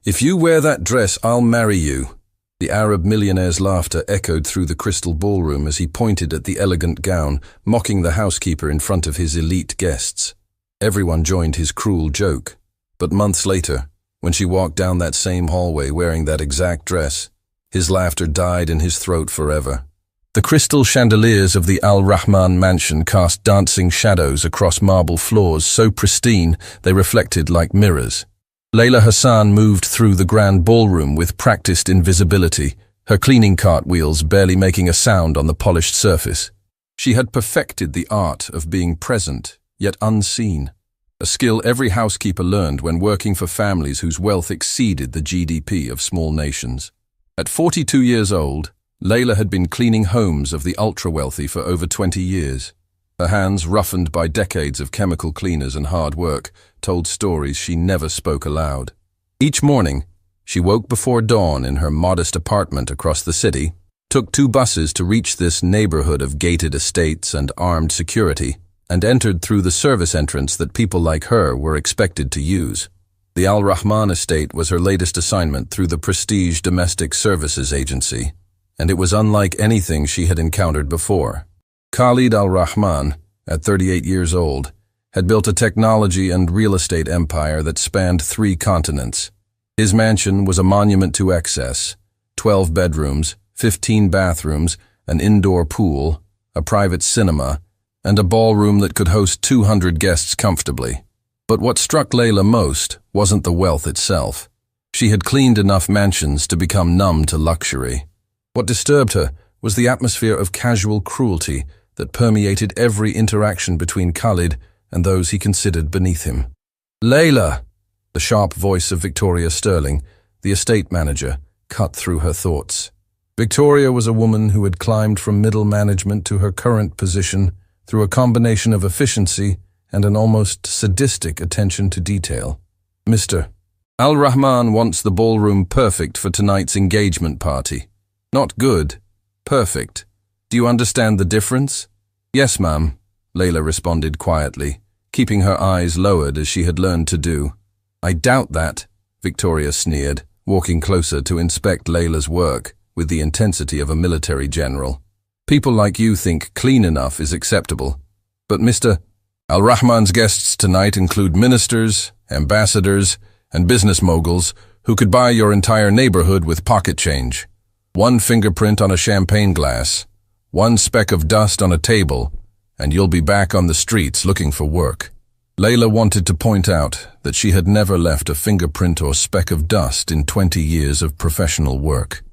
If you wear that dress, I'll marry you. The Arab millionaire's laughter echoed through the crystal ballroom as he pointed at the elegant gown, mocking the housekeeper in front of his elite guests. Everyone joined his cruel joke. But months later, when she walked down that same hallway wearing that exact dress, his laughter died in his throat forever. The crystal chandeliers of the Al Rahman mansion cast dancing shadows across marble floors so pristine they reflected like mirrors. Layla Hassan moved through the grand ballroom with practiced invisibility, her cleaning cartwheels barely making a sound on the polished surface. She had perfected the art of being present, yet unseen, a skill every housekeeper learned when working for families whose wealth exceeded the GDP of small nations. At 42 years old, Layla had been cleaning homes of the ultra-wealthy for over 20 years. Her hands, roughened by decades of chemical cleaners and hard work, told stories she never spoke aloud. Each morning, she woke before dawn in her modest apartment across the city, took 2 buses to reach this neighborhood of gated estates and armed security, and entered through the service entrance that people like her were expected to use. The Al Rahman estate was her latest assignment through the Prestige Domestic Services Agency, and it was unlike anything she had encountered before. Khalid Al Rahman, at 38 years old, had built a technology and real estate empire that spanned 3 continents. His mansion was a monument to excess: 12 bedrooms, 15 bathrooms, an indoor pool, a private cinema, and a ballroom that could host 200 guests comfortably. But what struck Layla most wasn't the wealth itself. She had cleaned enough mansions to become numb to luxury. What disturbed her was the atmosphere of casual cruelty that permeated every interaction between Khalid and those he considered beneath him. "Layla!" The sharp voice of Victoria Sterling, the estate manager, cut through her thoughts. Victoria was a woman who had climbed from middle management to her current position through a combination of efficiency and an almost sadistic attention to detail. "Mr. Al Rahman wants the ballroom perfect for tonight's engagement party. Not good, perfect. Do you understand the difference?" "Yes, ma'am," Layla responded quietly, keeping her eyes lowered as she had learned to do. "I doubt that," Victoria sneered, walking closer to inspect Layla's work with the intensity of a military general. "People like you think clean enough is acceptable. But Mr. Al Rahman's guests tonight include ministers, ambassadors, and business moguls who could buy your entire neighborhood with pocket change. 1 fingerprint on a champagne glass, 1 speck of dust on a table, and you'll be back on the streets looking for work." Layla wanted to point out that she had never left a fingerprint or speck of dust in 20 years of professional work.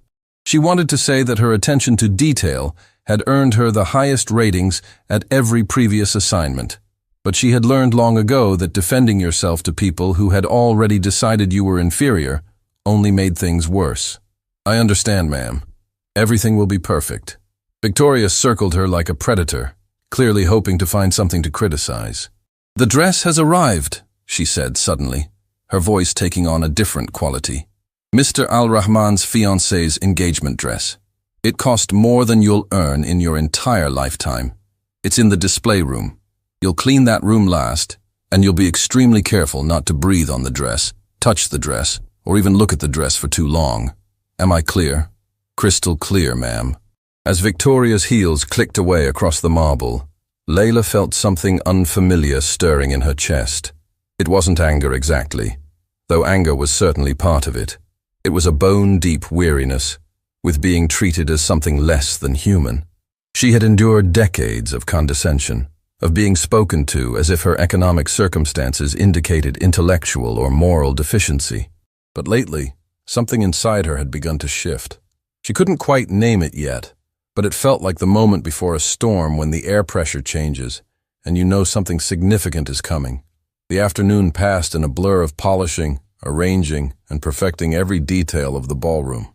She wanted to say that her attention to detail had earned her the highest ratings at every previous assignment. But she had learned long ago that defending yourself to people who had already decided you were inferior only made things worse. "I understand, ma'am. Everything will be perfect." Victoria circled her like a predator, clearly hoping to find something to criticize. "The dress has arrived," she said suddenly, her voice taking on a different quality. "Mr. Al Rahman's fiancée's engagement dress. It cost more than you'll earn in your entire lifetime. It's in the display room. You'll clean that room last, and you'll be extremely careful not to breathe on the dress, touch the dress, or even look at the dress for too long. Am I clear?" "Crystal clear, ma'am." As Victoria's heels clicked away across the marble, Layla felt something unfamiliar stirring in her chest. It wasn't anger exactly, though anger was certainly part of it. It was a bone-deep weariness, with being treated as something less than human. She had endured decades of condescension, of being spoken to as if her economic circumstances indicated intellectual or moral deficiency. But lately, something inside her had begun to shift. She couldn't quite name it yet, but it felt like the moment before a storm when the air pressure changes and you know something significant is coming. The afternoon passed in a blur of polishing, arranging, and perfecting every detail of the ballroom.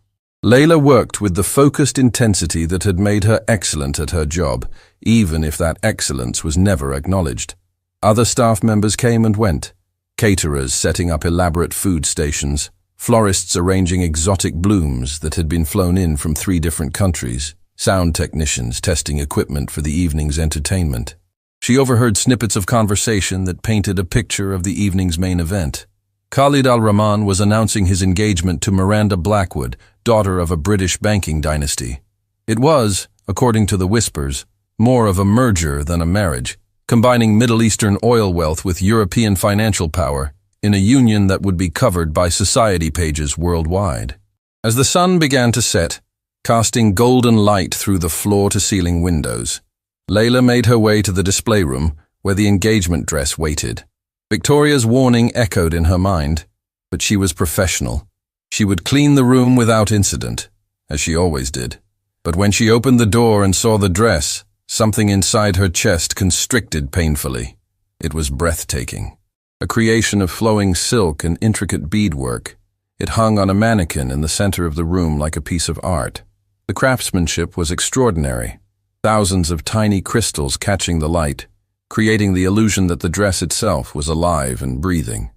Layla worked with the focused intensity that had made her excellent at her job, even if that excellence was never acknowledged. Other staff members came and went, caterers setting up elaborate food stations, florists arranging exotic blooms that had been flown in from 3 different countries, sound technicians testing equipment for the evening's entertainment. She overheard snippets of conversation that painted a picture of the evening's main event. Khalid al-Rahman was announcing his engagement to Miranda Blackwood, daughter of a British banking dynasty. It was, according to the whispers, more of a merger than a marriage, combining Middle Eastern oil wealth with European financial power in a union that would be covered by society pages worldwide. As the sun began to set, casting golden light through the floor-to-ceiling windows, Layla made her way to the display room where the engagement dress waited. Victoria's warning echoed in her mind, but she was professional. She would clean the room without incident, as she always did. But when she opened the door and saw the dress, something inside her chest constricted painfully. It was breathtaking. A creation of flowing silk and intricate beadwork. It hung on a mannequin in the center of the room like a piece of art. The craftsmanship was extraordinary. Thousands of tiny crystals catching the light, creating the illusion that the dress itself was alive and breathing.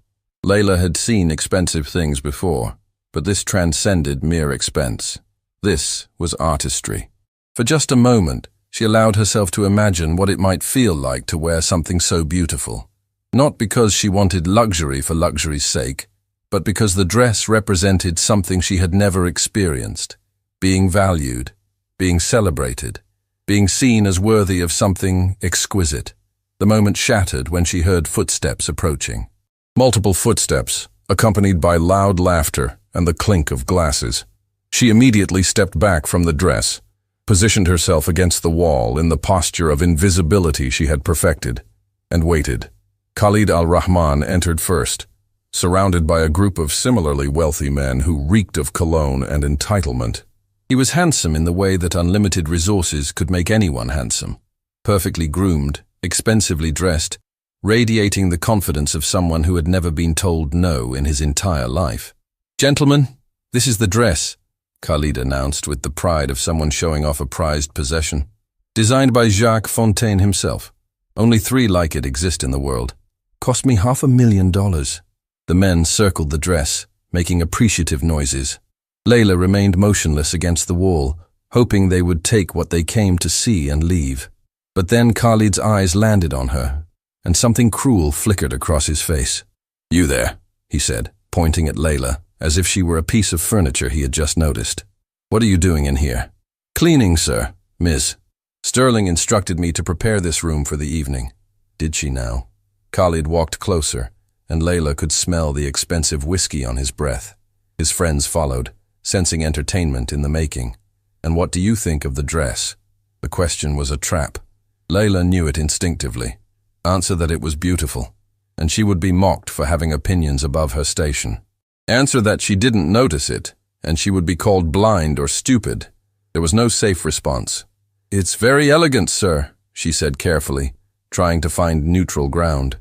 Layla had seen expensive things before, but this transcended mere expense. This was artistry. For just a moment, she allowed herself to imagine what it might feel like to wear something so beautiful. Not because she wanted luxury for luxury's sake, but because the dress represented something she had never experienced. Being valued, being celebrated, being seen as worthy of something exquisite. The moment shattered when she heard footsteps approaching. Multiple footsteps, accompanied by loud laughter and the clink of glasses. She immediately stepped back from the dress, positioned herself against the wall in the posture of invisibility she had perfected, and waited. Khalid al-Rahman entered first, surrounded by a group of similarly wealthy men who reeked of cologne and entitlement. He was handsome in the way that unlimited resources could make anyone handsome. Perfectly groomed, expensively dressed, radiating the confidence of someone who had never been told no in his entire life. "Gentlemen, this is the dress," Khalid announced with the pride of someone showing off a prized possession. "Designed by Jacques Fontaine himself. Only 3 like it exist in the world. Cost me $500,000. The men circled the dress, making appreciative noises. Layla remained motionless against the wall, hoping they would take what they came to see and leave. But then Khalid's eyes landed on her, and something cruel flickered across his face. "You there," he said, pointing at Layla, as if she were a piece of furniture he had just noticed. "What are you doing in here?" "Cleaning, sir, Miss. Sterling instructed me to prepare this room for the evening." Did she now? Khalid walked closer, and Layla could smell the expensive whiskey on his breath. His friends followed, sensing entertainment in the making. "And what do you think of the dress?" The question was a trap. Layla knew it instinctively. Answer that it was beautiful, and she would be mocked for having opinions above her station. Answer that she didn't notice it, and she would be called blind or stupid. There was no safe response. "It's very elegant, sir," she said carefully, trying to find neutral ground.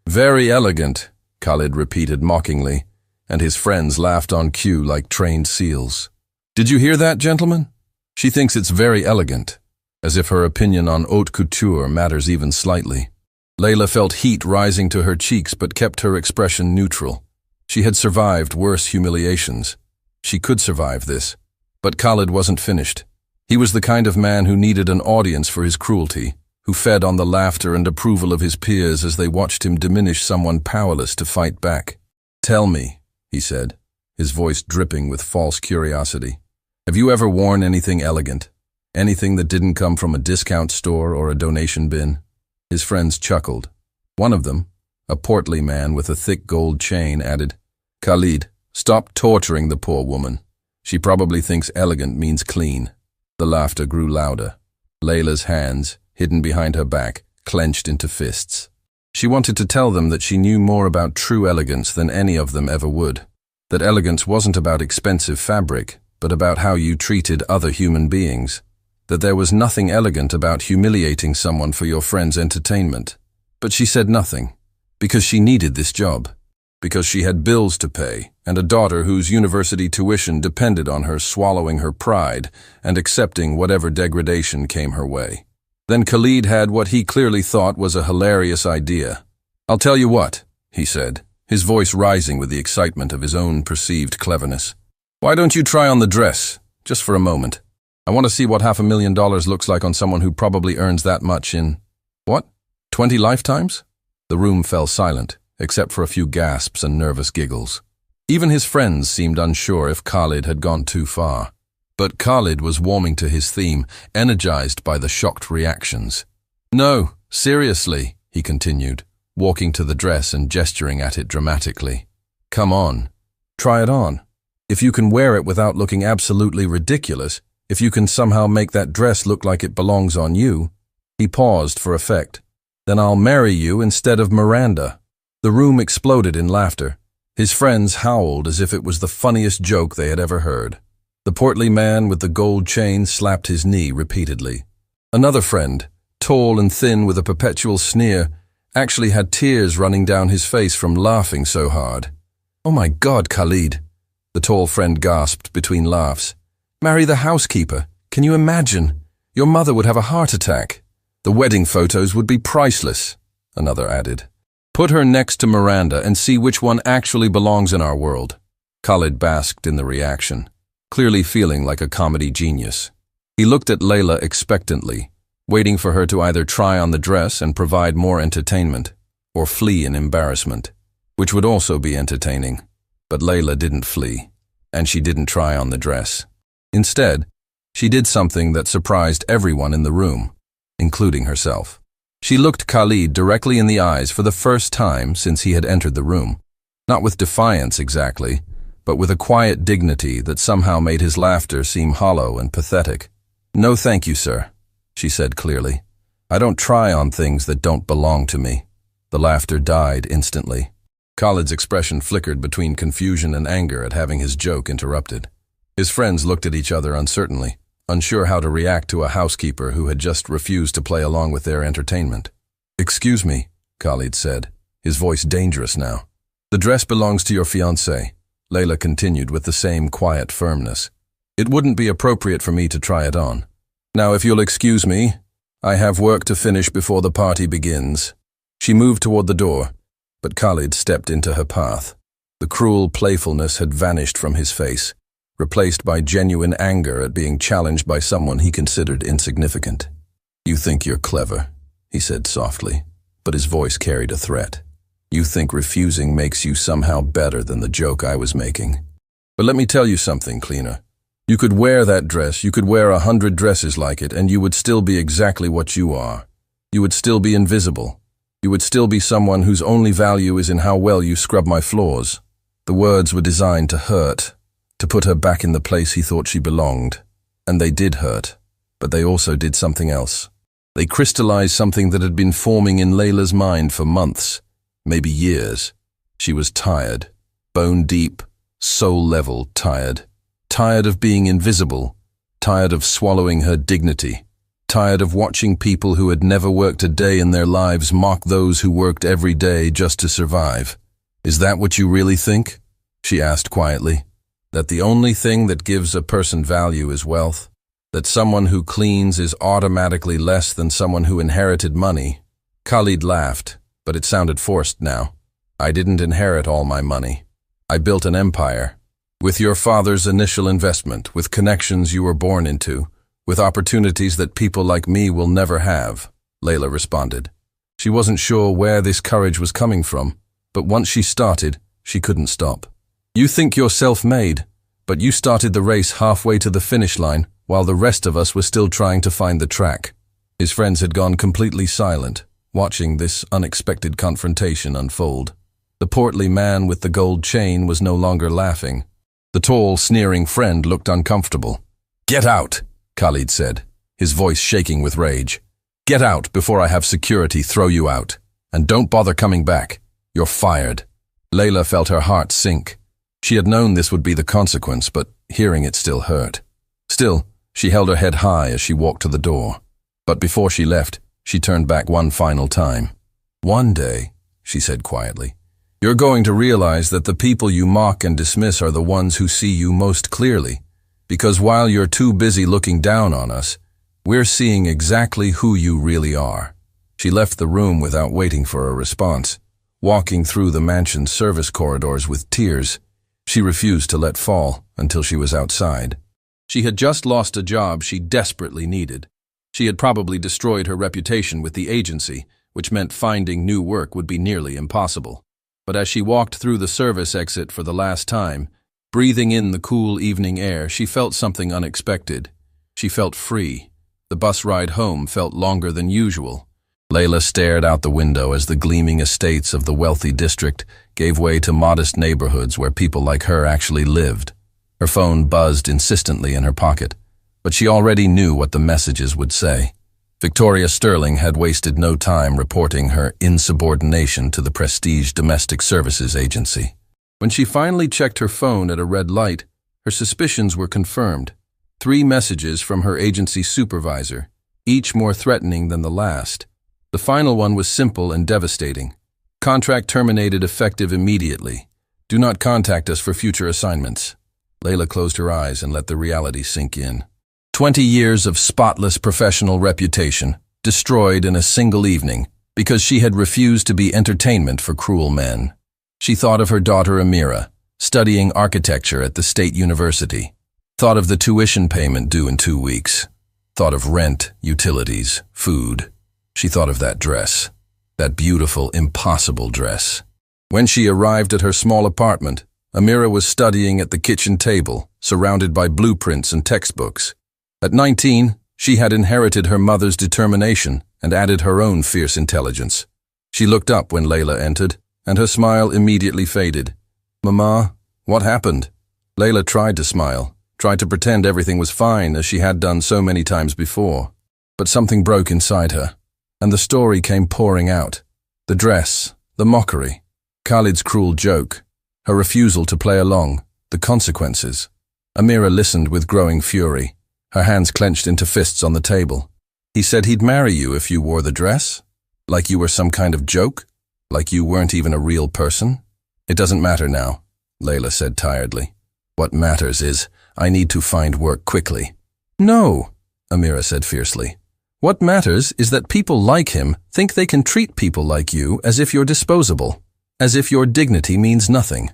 "Very elegant," Khalid repeated mockingly, and his friends laughed on cue like trained seals. "Did you hear that, gentlemen? She thinks it's very elegant," as if her opinion on haute couture matters even slightly. Layla felt heat rising to her cheeks but kept her expression neutral. She had survived worse humiliations. She could survive this. But Khalid wasn't finished. He was the kind of man who needed an audience for his cruelty, who fed on the laughter and approval of his peers as they watched him diminish someone powerless to fight back. "Tell me," he said, his voice dripping with false curiosity. "Have you ever worn anything elegant? Anything that didn't come from a discount store or a donation bin?" His friends chuckled. One of them, a portly man with a thick gold chain, added, "Khalid, stop torturing the poor woman. She probably thinks elegant means clean." The laughter grew louder. Layla's hands, hidden behind her back, clenched into fists. She wanted to tell them that she knew more about true elegance than any of them ever would. That elegance wasn't about expensive fabric, but about how you treated other human beings. That there was nothing elegant about humiliating someone for your friend's entertainment. But she said nothing, because she needed this job. Because she had bills to pay, and a daughter whose university tuition depended on her swallowing her pride and accepting whatever degradation came her way. Then Khalid had what he clearly thought was a hilarious idea. "I'll tell you what," he said, his voice rising with the excitement of his own perceived cleverness. "Why don't you try on the dress, just for a moment? I want to see what $500,000 looks like on someone who probably earns that much in, what, 20 lifetimes?" The room fell silent, except for a few gasps and nervous giggles. Even his friends seemed unsure if Khalid had gone too far. But Khalid was warming to his theme, energized by the shocked reactions. "No, seriously," he continued, walking to the dress and gesturing at it dramatically. "Come on. Try it on. If you can wear it without looking absolutely ridiculous, if you can somehow make that dress look like it belongs on you." He paused for effect. "Then I'll marry you instead of Miranda." The room exploded in laughter. His friends howled as if it was the funniest joke they had ever heard. The portly man with the gold chain slapped his knee repeatedly. Another friend, tall and thin with a perpetual sneer, actually had tears running down his face from laughing so hard. "Oh my God, Khalid," the tall friend gasped between laughs. "Marry the housekeeper. Can you imagine? Your mother would have a heart attack. The wedding photos would be priceless," another added. "Put her next to Miranda and see which one actually belongs in our world." Khalid basked in the reaction, clearly feeling like a comedy genius. He looked at Layla expectantly, waiting for her to either try on the dress and provide more entertainment, or flee in embarrassment, which would also be entertaining. But Layla didn't flee, and she didn't try on the dress. Instead, she did something that surprised everyone in the room, including herself. She looked Khalid directly in the eyes for the first time since he had entered the room, not with defiance exactly, but with a quiet dignity that somehow made his laughter seem hollow and pathetic. "No thank you, sir," she said clearly. "I don't try on things that don't belong to me." The laughter died instantly. Khalid's expression flickered between confusion and anger at having his joke interrupted. His friends looked at each other uncertainly, unsure how to react to a housekeeper who had just refused to play along with their entertainment. "Excuse me," Khalid said, his voice dangerous now. "The dress belongs to your fiancé," Layla continued with the same quiet firmness. "It wouldn't be appropriate for me to try it on. Now, if you'll excuse me, I have work to finish before the party begins." She moved toward the door, but Khalid stepped into her path. The cruel playfulness had vanished from his face, replaced by genuine anger at being challenged by someone he considered insignificant. "You think you're clever," he said softly, but his voice carried a threat. "You think refusing makes you somehow better than the joke I was making. But let me tell you something, Cleaner. You could wear that dress, you could wear 100 dresses like it, and you would still be exactly what you are. You would still be invisible. You would still be someone whose only value is in how well you scrub my floors." The words were designed to hurt, to put her back in the place he thought she belonged. And they did hurt, but they also did something else. They crystallized something that had been forming in Layla's mind for months, maybe years. She was tired, bone deep, soul level tired. Tired of being invisible, tired of swallowing her dignity, tired of watching people who had never worked a day in their lives mock those who worked every day just to survive. "Is that what you really think?" she asked quietly. "That the only thing that gives a person value is wealth? That someone who cleans is automatically less than someone who inherited money?" Khalid laughed, but it sounded forced now. "I didn't inherit all my money. I built an empire. With your father's initial investment, with connections you were born into, with opportunities that people like me will never have," Layla responded. She wasn't sure where this courage was coming from, but once she started, she couldn't stop. "You think you're self-made, but you started the race halfway to the finish line, while the rest of us were still trying to find the track." His friends had gone completely silent, watching this unexpected confrontation unfold. The portly man with the gold chain was no longer laughing. The tall, sneering friend looked uncomfortable. "Get out," Khalid said, his voice shaking with rage. "Get out before I have security throw you out. And don't bother coming back. You're fired." Layla felt her heart sink. She had known this would be the consequence, but hearing it still hurt. Still, she held her head high as she walked to the door. But before she left, she turned back one final time. "One day," she said quietly, "you're going to realize that the people you mock and dismiss are the ones who see you most clearly, because while you're too busy looking down on us, we're seeing exactly who you really are." She left the room without waiting for a response, walking through the mansion's service corridors with tears she refused to let fall until she was outside. She had just lost a job she desperately needed. She had probably destroyed her reputation with the agency, which meant finding new work would be nearly impossible. But as she walked through the service exit for the last time, breathing in the cool evening air, she felt something unexpected. She felt free. The bus ride home felt longer than usual. Layla stared out the window as the gleaming estates of the wealthy district gave way to modest neighborhoods where people like her actually lived. Her phone buzzed insistently in her pocket, but she already knew what the messages would say. Victoria Sterling had wasted no time reporting her insubordination to the prestige domestic services agency. When she finally checked her phone at a red light, her suspicions were confirmed. 3 messages from her agency supervisor, each more threatening than the last. The final one was simple and devastating. Contract terminated effective immediately. Do not contact us for future assignments. Layla closed her eyes and let the reality sink in. 20 years of spotless professional reputation, destroyed in a single evening, because she had refused to be entertainment for cruel men. She thought of her daughter Amira, studying architecture at the State University. Thought of the tuition payment due in 2 weeks. Thought of rent, utilities, food. She thought of that dress. That beautiful, impossible dress. When she arrived at her small apartment, Amira was studying at the kitchen table, surrounded by blueprints and textbooks. At 19, she had inherited her mother's determination and added her own fierce intelligence. She looked up when Layla entered, and her smile immediately faded. "Mama, what happened?" Layla tried to smile, tried to pretend everything was fine as she had done so many times before. But something broke inside her, and the story came pouring out. The dress, the mockery, Khalid's cruel joke, her refusal to play along, the consequences. Amira listened with growing fury, her hands clenched into fists on the table. "He said he'd marry you if you wore the dress? Like you were some kind of joke? Like you weren't even a real person?" "It doesn't matter now," Layla said tiredly. "What matters is I need to find work quickly." "No," Amira said fiercely. "What matters is that people like him think they can treat people like you as if you're disposable, as if your dignity means nothing."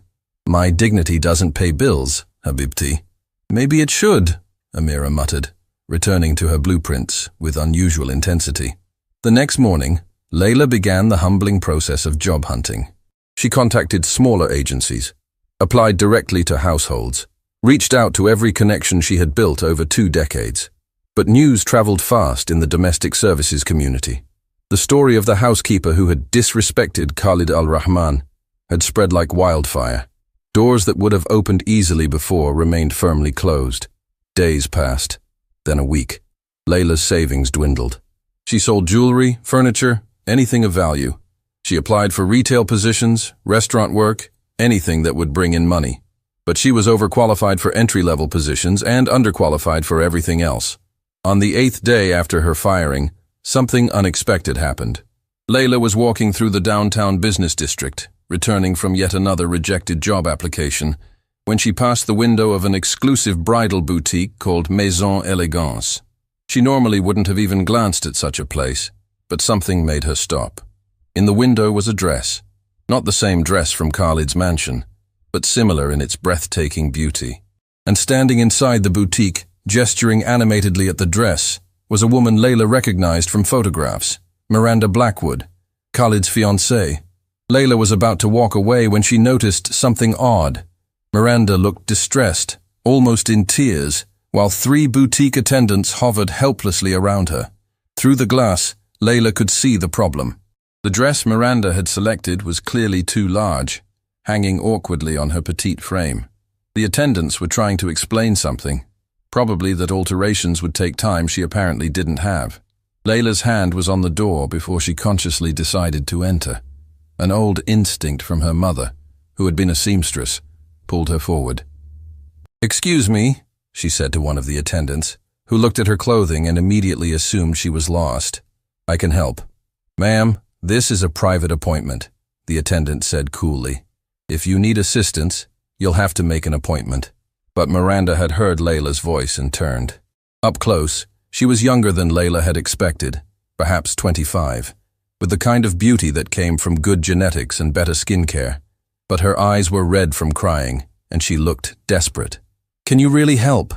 "My dignity doesn't pay bills, Habibti." "Maybe it should," Amira muttered, returning to her blueprints with unusual intensity. The next morning, Layla began the humbling process of job hunting. She contacted smaller agencies, applied directly to households, reached out to every connection she had built over 2 decades. But news traveled fast in the domestic services community. The story of the housekeeper who had disrespected Khalid al-Rahman had spread like wildfire. Doors that would have opened easily before remained firmly closed. Days passed, then a week. Layla's savings dwindled. She sold jewelry, furniture, anything of value. She applied for retail positions, restaurant work, anything that would bring in money. But she was overqualified for entry-level positions and underqualified for everything else. On the 8th day after her firing, something unexpected happened. Layla was walking through the downtown business district, returning from yet another rejected job application, when she passed the window of an exclusive bridal boutique called Maison Elegance. She normally wouldn't have even glanced at such a place, but something made her stop. In the window was a dress, not the same dress from Khalid's mansion, but similar in its breathtaking beauty. And standing inside the boutique, gesturing animatedly at the dress, was a woman Layla recognized from photographs, Miranda Blackwood, Khalid's fiancée. Layla was about to walk away when she noticed something odd. Miranda looked distressed, almost in tears, while 3 boutique attendants hovered helplessly around her. Through the glass, Layla could see the problem. The dress Miranda had selected was clearly too large, hanging awkwardly on her petite frame. The attendants were trying to explain something, probably that alterations would take time she apparently didn't have. Layla's hand was on the door before she consciously decided to enter. An old instinct from her mother, who had been a seamstress, pulled her forward. "Excuse me," she said to one of the attendants, who looked at her clothing and immediately assumed she was lost. "I can help." "Ma'am, this is a private appointment," the attendant said coolly. "If you need assistance, you'll have to make an appointment." But Miranda had heard Layla's voice and turned. Up close, she was younger than Layla had expected, perhaps 25, with the kind of beauty that came from good genetics and better skincare. But her eyes were red from crying, and she looked desperate. "Can you really help?"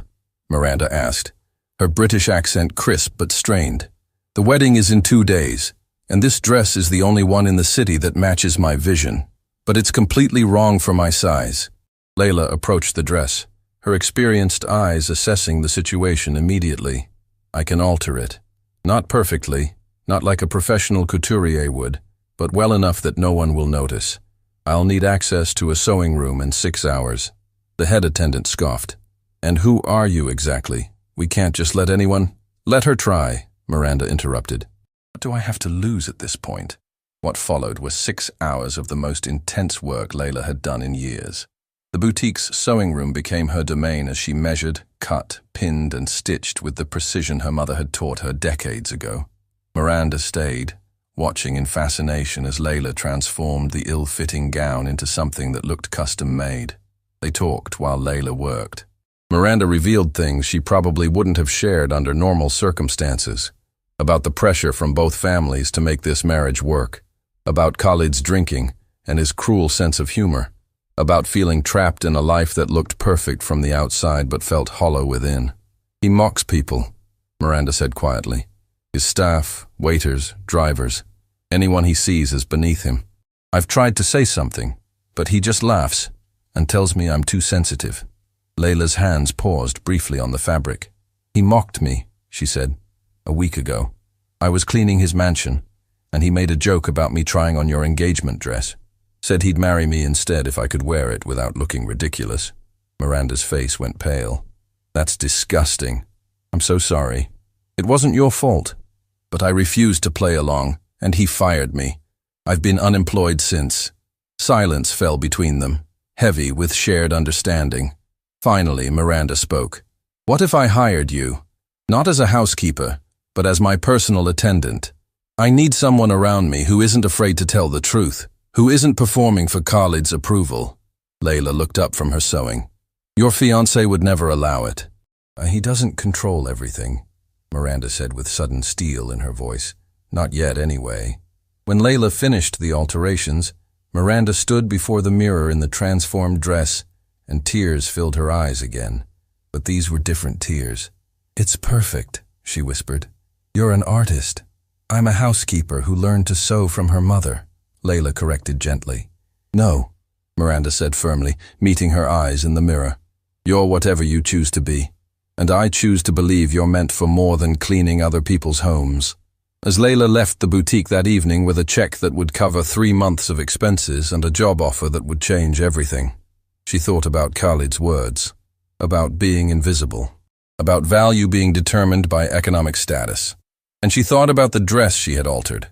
Miranda asked, her British accent crisp but strained. "The wedding is in 2 days, and this dress is the only one in the city that matches my vision. But it's completely wrong for my size. Layla approached the dress, her experienced eyes assessing the situation immediately. I can alter it. Not perfectly, not like a professional couturier would, but well enough that no one will notice. I'll need access to a sewing room in 6 hours. The head attendant scoffed. And who are you exactly? We can't just let anyone— Let her try, Miranda interrupted. What do I have to lose at this point? What followed was 6 hours of the most intense work Layla had done in years. The boutique's sewing room became her domain as she measured, cut, pinned, and stitched with the precision her mother had taught her decades ago. Miranda stayed, watching in fascination as Layla transformed the ill-fitting gown into something that looked custom-made. They talked while Layla worked. Miranda revealed things she probably wouldn't have shared under normal circumstances. About the pressure from both families to make this marriage work. About Khalid's drinking and his cruel sense of humor. About feeling trapped in a life that looked perfect from the outside but felt hollow within. He mocks people, Miranda said quietly. His staff, waiters, drivers, anyone he sees is beneath him. I've tried to say something, but he just laughs and tells me I'm too sensitive. Layla's hands paused briefly on the fabric. He mocked me, she said, a week ago. I was cleaning his mansion, and he made a joke about me trying on your engagement dress. Said he'd marry me instead if I could wear it without looking ridiculous. Miranda's face went pale. That's disgusting. I'm so sorry. It wasn't your fault. But I refused to play along, and he fired me. I've been unemployed since. Silence fell between them, heavy with shared understanding. Finally, Miranda spoke. What if I hired you? Not as a housekeeper, but as my personal attendant. I need someone around me who isn't afraid to tell the truth, who isn't performing for Khalid's approval. Layla looked up from her sewing. Your fiancé would never allow it. He doesn't control everything, Miranda said with sudden steel in her voice. Not yet, anyway. When Layla finished the alterations, Miranda stood before the mirror in the transformed dress, and tears filled her eyes again. But these were different tears. It's perfect, she whispered. You're an artist. I'm a housekeeper who learned to sew from her mother, Layla corrected gently. No, Miranda said firmly, meeting her eyes in the mirror. You're whatever you choose to be, and I choose to believe you're meant for more than cleaning other people's homes. As Layla left the boutique that evening with a check that would cover 3 months of expenses and a job offer that would change everything, she thought about Khalid's words, about being invisible, about value being determined by economic status. And she thought about the dress she had altered,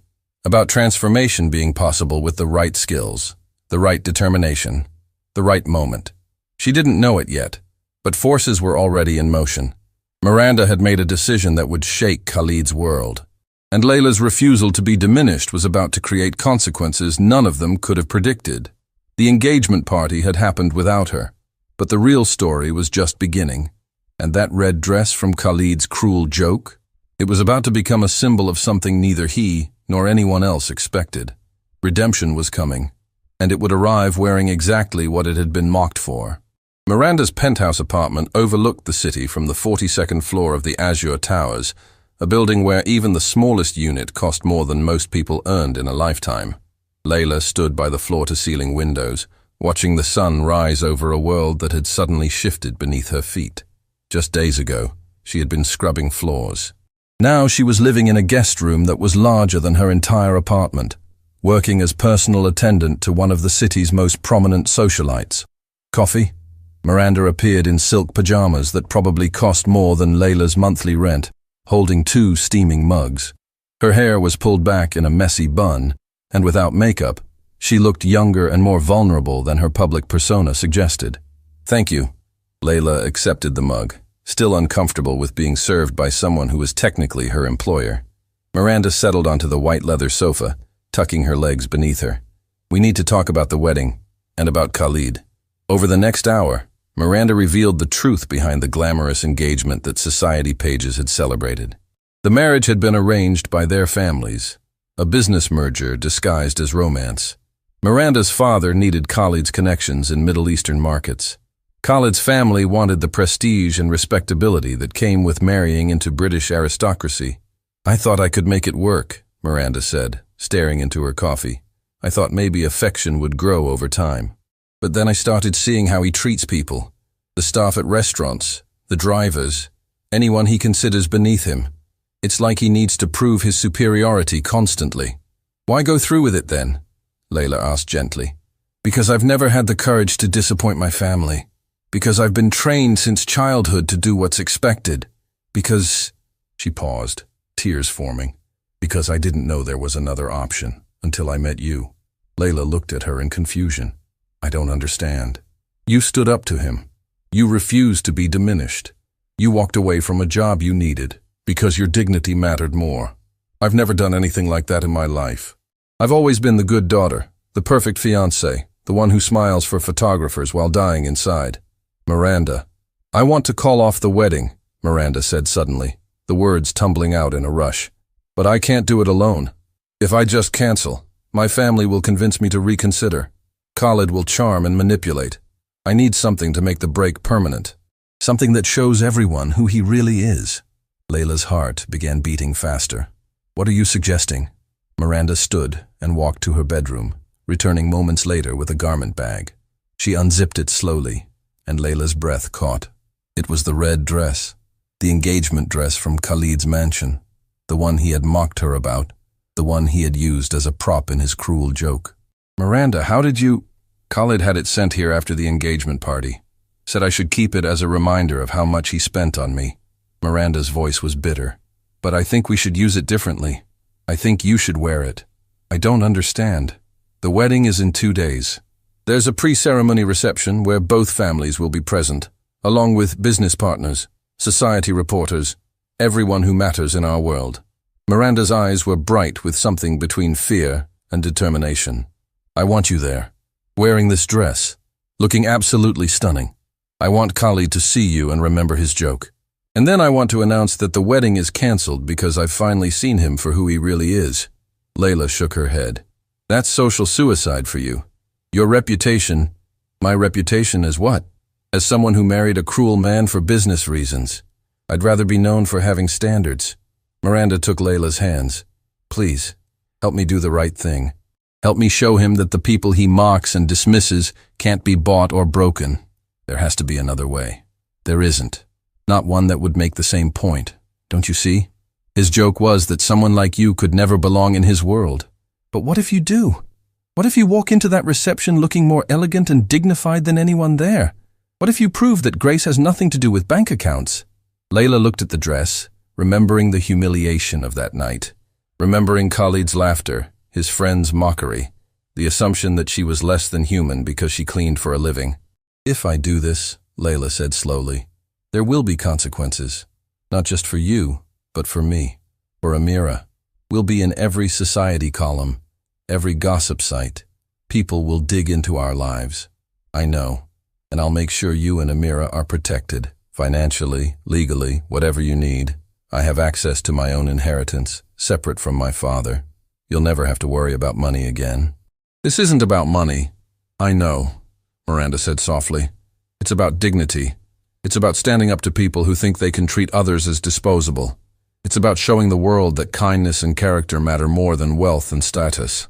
about transformation being possible with the right skills, the right determination, the right moment. She didn't know it yet, but forces were already in motion. Miranda had made a decision that would shake Khalid's world, and Layla's refusal to be diminished was about to create consequences none of them could have predicted. The engagement party had happened without her, but the real story was just beginning. And that red dress from Khalid's cruel joke? It was about to become a symbol of something neither he nor anyone else expected. Redemption was coming, and it would arrive wearing exactly what it had been mocked for. Miranda's penthouse apartment overlooked the city from the 42nd floor of the Azure Towers, a building where even the smallest unit cost more than most people earned in a lifetime. Layla stood by the floor-to-ceiling windows, watching the sun rise over a world that had suddenly shifted beneath her feet. Just days ago, she had been scrubbing floors. Now she was living in a guest room that was larger than her entire apartment, working as personal attendant to one of the city's most prominent socialites. Coffee? Miranda appeared in silk pajamas that probably cost more than Layla's monthly rent, holding 2 steaming mugs. Her hair was pulled back in a messy bun, and without makeup, she looked younger and more vulnerable than her public persona suggested. Thank you. Layla accepted the mug, still uncomfortable with being served by someone who was technically her employer. Miranda settled onto the white leather sofa, tucking her legs beneath her. We need to talk about the wedding, and about Khalid. Over the next hour, Miranda revealed the truth behind the glamorous engagement that society pages had celebrated. The marriage had been arranged by their families, a business merger disguised as romance. Miranda's father needed Khalid's connections in Middle Eastern markets. Khalid's family wanted the prestige and respectability that came with marrying into British aristocracy. I thought I could make it work, Miranda said, staring into her coffee. I thought maybe affection would grow over time. But then I started seeing how he treats people. The staff at restaurants, the drivers, anyone he considers beneath him. It's like he needs to prove his superiority constantly. Why go through with it then? Layla asked gently. Because I've never had the courage to disappoint my family. Because I've been trained since childhood to do what's expected. Because... She paused, tears forming. Because I didn't know there was another option until I met you. Layla looked at her in confusion. I don't understand. You stood up to him. You refused to be diminished. You walked away from a job you needed because your dignity mattered more. I've never done anything like that in my life. I've always been the good daughter, the perfect fiancé, the one who smiles for photographers while dying inside. Miranda. I want to call off the wedding, Miranda said suddenly, the words tumbling out in a rush. But I can't do it alone. If I just cancel, my family will convince me to reconsider. Khalid will charm and manipulate. I need something to make the break permanent. Something that shows everyone who he really is. Layla's heart began beating faster. What are you suggesting? Miranda stood and walked to her bedroom, returning moments later with a garment bag. She unzipped it slowly, and Layla's breath caught. It was the red dress, the engagement dress from Khalid's mansion, the one he had mocked her about, the one he had used as a prop in his cruel joke. Miranda, how did you... Khalid had it sent here after the engagement party. Said I should keep it as a reminder of how much he spent on me. Miranda's voice was bitter. But I think we should use it differently. I think you should wear it. I don't understand. The wedding is in 2 days. There's a pre-ceremony reception where both families will be present, along with business partners, society reporters, everyone who matters in our world. Miranda's eyes were bright with something between fear and determination. I want you there, wearing this dress, looking absolutely stunning. I want Khalid to see you and remember his joke. And then I want to announce that the wedding is cancelled because I've finally seen him for who he really is. Layla shook her head. That's social suicide for you. Your reputation... My reputation as what? As someone who married a cruel man for business reasons. I'd rather be known for having standards. Miranda took Layla's hands. Please, help me do the right thing. Help me show him that the people he mocks and dismisses can't be bought or broken. There has to be another way. There isn't. Not one that would make the same point. Don't you see? His joke was that someone like you could never belong in his world. But what if you do? What if you walk into that reception looking more elegant and dignified than anyone there? What if you prove that Grace has nothing to do with bank accounts? Layla looked at the dress, remembering the humiliation of that night. Remembering Khalid's laughter, his friend's mockery, the assumption that she was less than human because she cleaned for a living. If I do this, Layla said slowly, there will be consequences. Not just for you, but for me. For Amira. We'll be in every society column, every gossip site. People will dig into our lives. I know. And I'll make sure you and Amira are protected, financially, legally, whatever you need. I have access to my own inheritance, separate from my father. You'll never have to worry about money again. This isn't about money. I know, Miranda said softly. It's about dignity. It's about standing up to people who think they can treat others as disposable. It's about showing the world that kindness and character matter more than wealth and status.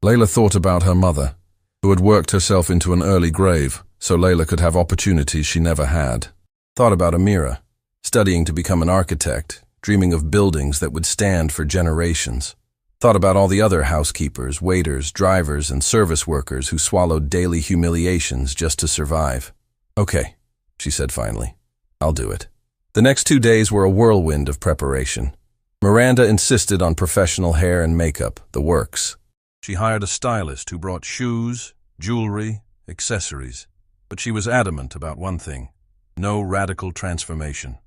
Layla thought about her mother, who had worked herself into an early grave so Layla could have opportunities she never had. Thought about Amira, studying to become an architect, dreaming of buildings that would stand for generations. Thought about all the other housekeepers, waiters, drivers, and service workers who swallowed daily humiliations just to survive. Okay, she said finally. I'll do it. The next 2 days were a whirlwind of preparation. Miranda insisted on professional hair and makeup, the works. She hired a stylist who brought shoes, jewelry, accessories. But she was adamant about one thing: no radical transformation.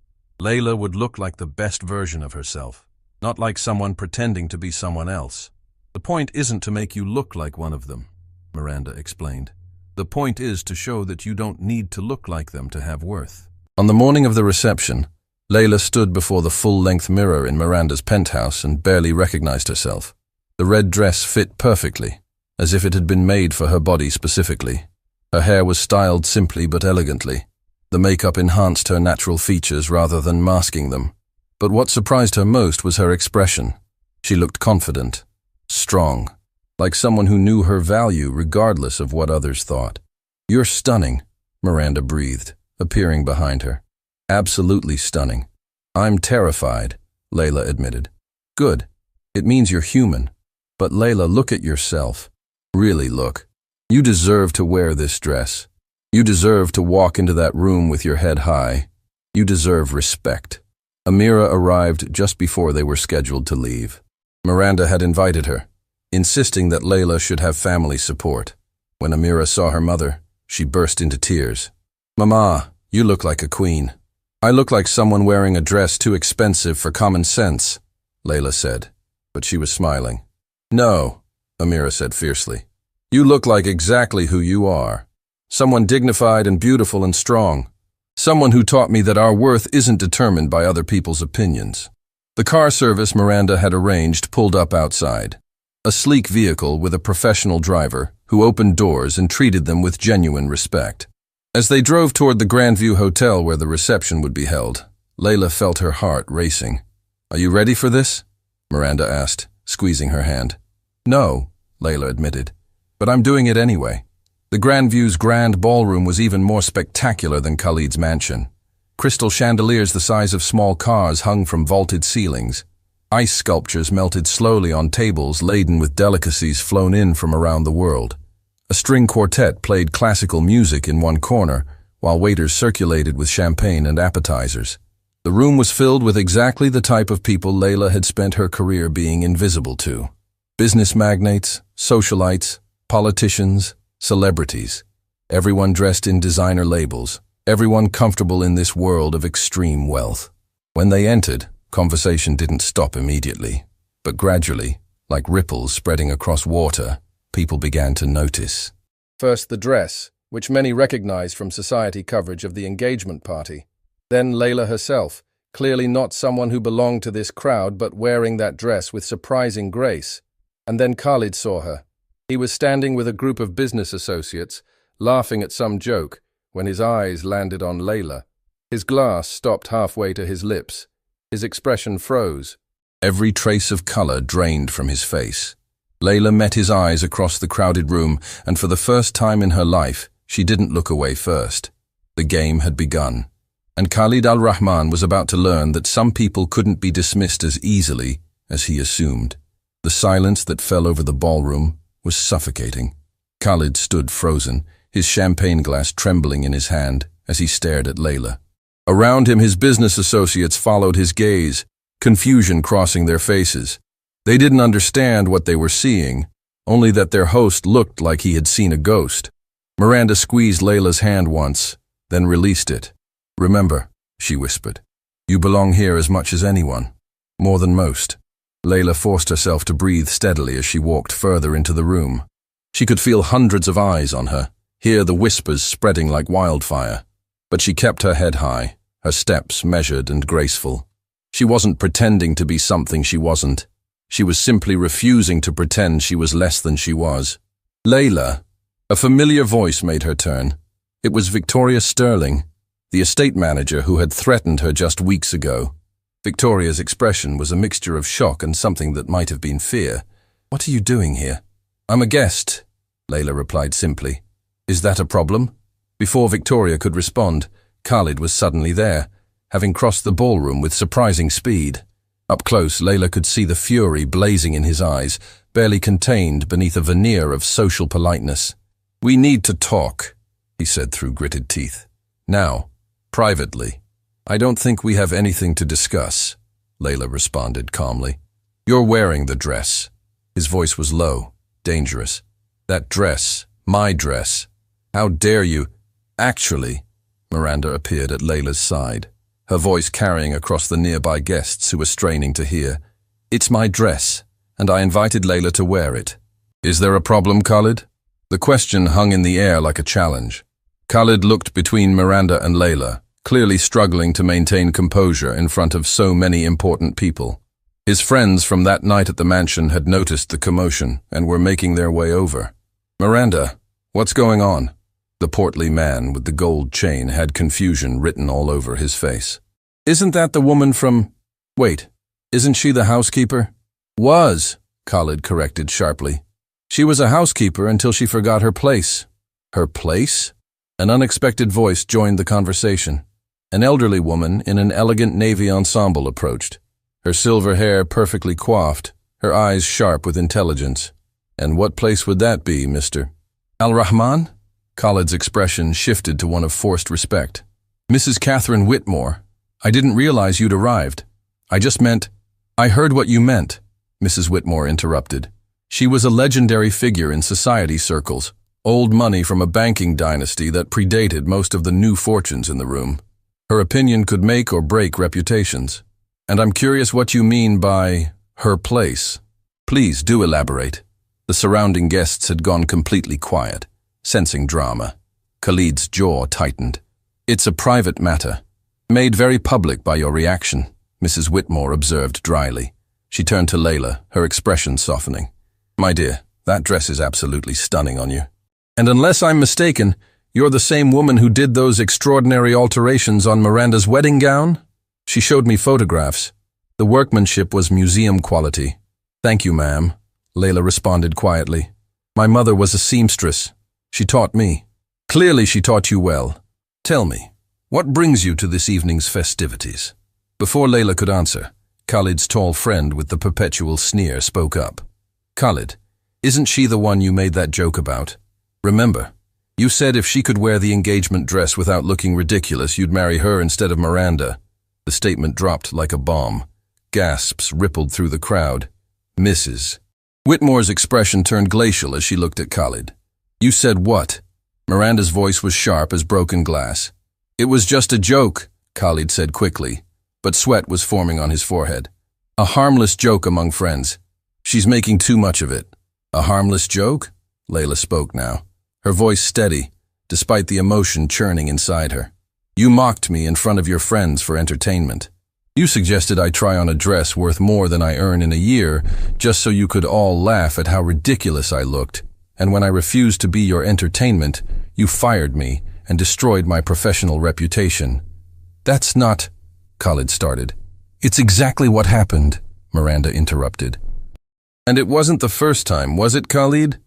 Layla would look like the best version of herself, not like someone pretending to be someone else. The point isn't to make you look like one of them, Miranda explained. The point is to show that you don't need to look like them to have worth. On the morning of the reception, Layla stood before the full-length mirror in Miranda's penthouse and barely recognized herself. The red dress fit perfectly, as if it had been made for her body specifically. Her hair was styled simply but elegantly. The makeup enhanced her natural features rather than masking them. But what surprised her most was her expression. She looked confident, strong, like someone who knew her value regardless of what others thought. "You're stunning," Miranda breathed, appearing behind her. "Absolutely stunning." "I'm terrified," Layla admitted. "Good. It means you're human. But Layla, look at yourself. Really look. You deserve to wear this dress. You deserve to walk into that room with your head high. You deserve respect." Amira arrived just before they were scheduled to leave. Miranda had invited her, insisting that Layla should have family support. When Amira saw her mother, she burst into tears. "Mama, you look like a queen." "I look like someone wearing a dress too expensive for common sense," Layla said, but she was smiling. "No," Amira said fiercely. "You look like exactly who you are. Someone dignified and beautiful and strong. Someone who taught me that our worth isn't determined by other people's opinions." The car service Miranda had arranged pulled up outside. A sleek vehicle with a professional driver who opened doors and treated them with genuine respect. As they drove toward the Grandview Hotel where the reception would be held, Layla felt her heart racing. "Are you ready for this?" Miranda asked, squeezing her hand. "No," Layla admitted, "but I'm doing it anyway." The Grandview's grand ballroom was even more spectacular than Khalid's mansion. Crystal chandeliers the size of small cars hung from vaulted ceilings. Ice sculptures melted slowly on tables laden with delicacies flown in from around the world. A string quartet played classical music in one corner, while waiters circulated with champagne and appetizers. The room was filled with exactly the type of people Layla had spent her career being invisible to. Business magnates, socialites, politicians, celebrities. Everyone dressed in designer labels. Everyone comfortable in this world of extreme wealth. When they entered, conversation didn't stop immediately, but gradually, like ripples spreading across water, people began to notice. First the dress, which many recognized from society coverage of the engagement party. Then Layla herself, clearly not someone who belonged to this crowd but wearing that dress with surprising grace. And then Khalid saw her. He was standing with a group of business associates, laughing at some joke, when his eyes landed on Layla. His glass stopped halfway to his lips. His expression froze. Every trace of color drained from his face. Layla met his eyes across the crowded room, and for the first time in her life, she didn't look away first. The game had begun, and Khalid al-Rahman was about to learn that some people couldn't be dismissed as easily as he assumed. The silence that fell over the ballroom was suffocating. Khalid stood frozen, his champagne glass trembling in his hand as he stared at Layla. Around him, his business associates followed his gaze, confusion crossing their faces. They didn't understand what they were seeing, only that their host looked like he had seen a ghost. Miranda squeezed Layla's hand once, then released it. "Remember," she whispered, "you belong here as much as anyone, more than most." Layla forced herself to breathe steadily as she walked further into the room. She could feel hundreds of eyes on her, hear the whispers spreading like wildfire. But she kept her head high, her steps measured and graceful. She wasn't pretending to be something she wasn't. She was simply refusing to pretend she was less than she was. "Layla," a familiar voice made her turn. It was Victoria Sterling, the estate manager who had threatened her just weeks ago. Victoria's expression was a mixture of shock and something that might have been fear. "What are you doing here?" "I'm a guest," Layla replied simply. "Is that a problem?" Before Victoria could respond, Khalid was suddenly there, having crossed the ballroom with surprising speed. Up close, Layla could see the fury blazing in his eyes, barely contained beneath a veneer of social politeness. "We need to talk," he said through gritted teeth. "Now, privately." "I don't think we have anything to discuss," Layla responded calmly. "You're wearing the dress." His voice was low, dangerous. "That dress, my dress. How dare you?" "Actually," Miranda appeared at Layla's side, her voice carrying across the nearby guests who were straining to hear. "It's my dress, and I invited Layla to wear it." "Is there a problem, Khalid?" The question hung in the air like a challenge. Khalid looked between Miranda and Layla, clearly struggling to maintain composure in front of so many important people. His friends from that night at the mansion had noticed the commotion and were making their way over. "Miranda, what's going on?" The portly man with the gold chain had confusion written all over his face. "Isn't that the woman from... Wait, isn't she the housekeeper?" "Was," Khalid corrected sharply. She was a housekeeper until she forgot her place. Her place? An unexpected voice joined the conversation. An elderly woman in an elegant navy ensemble approached, her silver hair perfectly coiffed, her eyes sharp with intelligence. "And what place would that be, Mr. Al-Rahman?" Khalid's expression shifted to one of forced respect. "Mrs. Catherine Whitmore, I didn't realize you'd arrived. I just meant—" "I heard what you meant," Mrs. Whitmore interrupted. She was a legendary figure in society circles, old money from a banking dynasty that predated most of the new fortunes in the room. Her opinion could make or break reputations. "And I'm curious what you mean by her place. Please do elaborate." The surrounding guests had gone completely quiet, sensing drama. Khalid's jaw tightened. "It's a private matter, made very public by your reaction," Mrs. Whitmore observed dryly. She turned to Layla, her expression softening. "My dear, that dress is absolutely stunning on you. And unless I'm mistaken, you're the same woman who did those extraordinary alterations on Miranda's wedding gown?" She showed me photographs. The workmanship was museum quality. "Thank you, ma'am," Layla responded quietly. "My mother was a seamstress. She taught me." "Clearly she taught you well. Tell me, what brings you to this evening's festivities?" Before Layla could answer, Khalid's tall friend with the perpetual sneer spoke up. "Khalid, isn't she the one you made that joke about? Remember, you said if she could wear the engagement dress without looking ridiculous, you'd marry her instead of Miranda." The statement dropped like a bomb. Gasps rippled through the crowd. "Mrs. Whitmore's expression turned glacial as she looked at Khalid. "You said what?" Miranda's voice was sharp as broken glass. "It was just a joke," Khalid said quickly, but sweat was forming on his forehead. "A harmless joke among friends. She's making too much of it." "A harmless joke?" Layla spoke now, her voice steady, despite the emotion churning inside her. "You mocked me in front of your friends for entertainment. You suggested I try on a dress worth more than I earn in a year, just so you could all laugh at how ridiculous I looked. And when I refused to be your entertainment, you fired me and destroyed my professional reputation." "That's not—" Khalid started. "It's exactly what happened," Miranda interrupted. "And it wasn't the first time, was it, Khalid?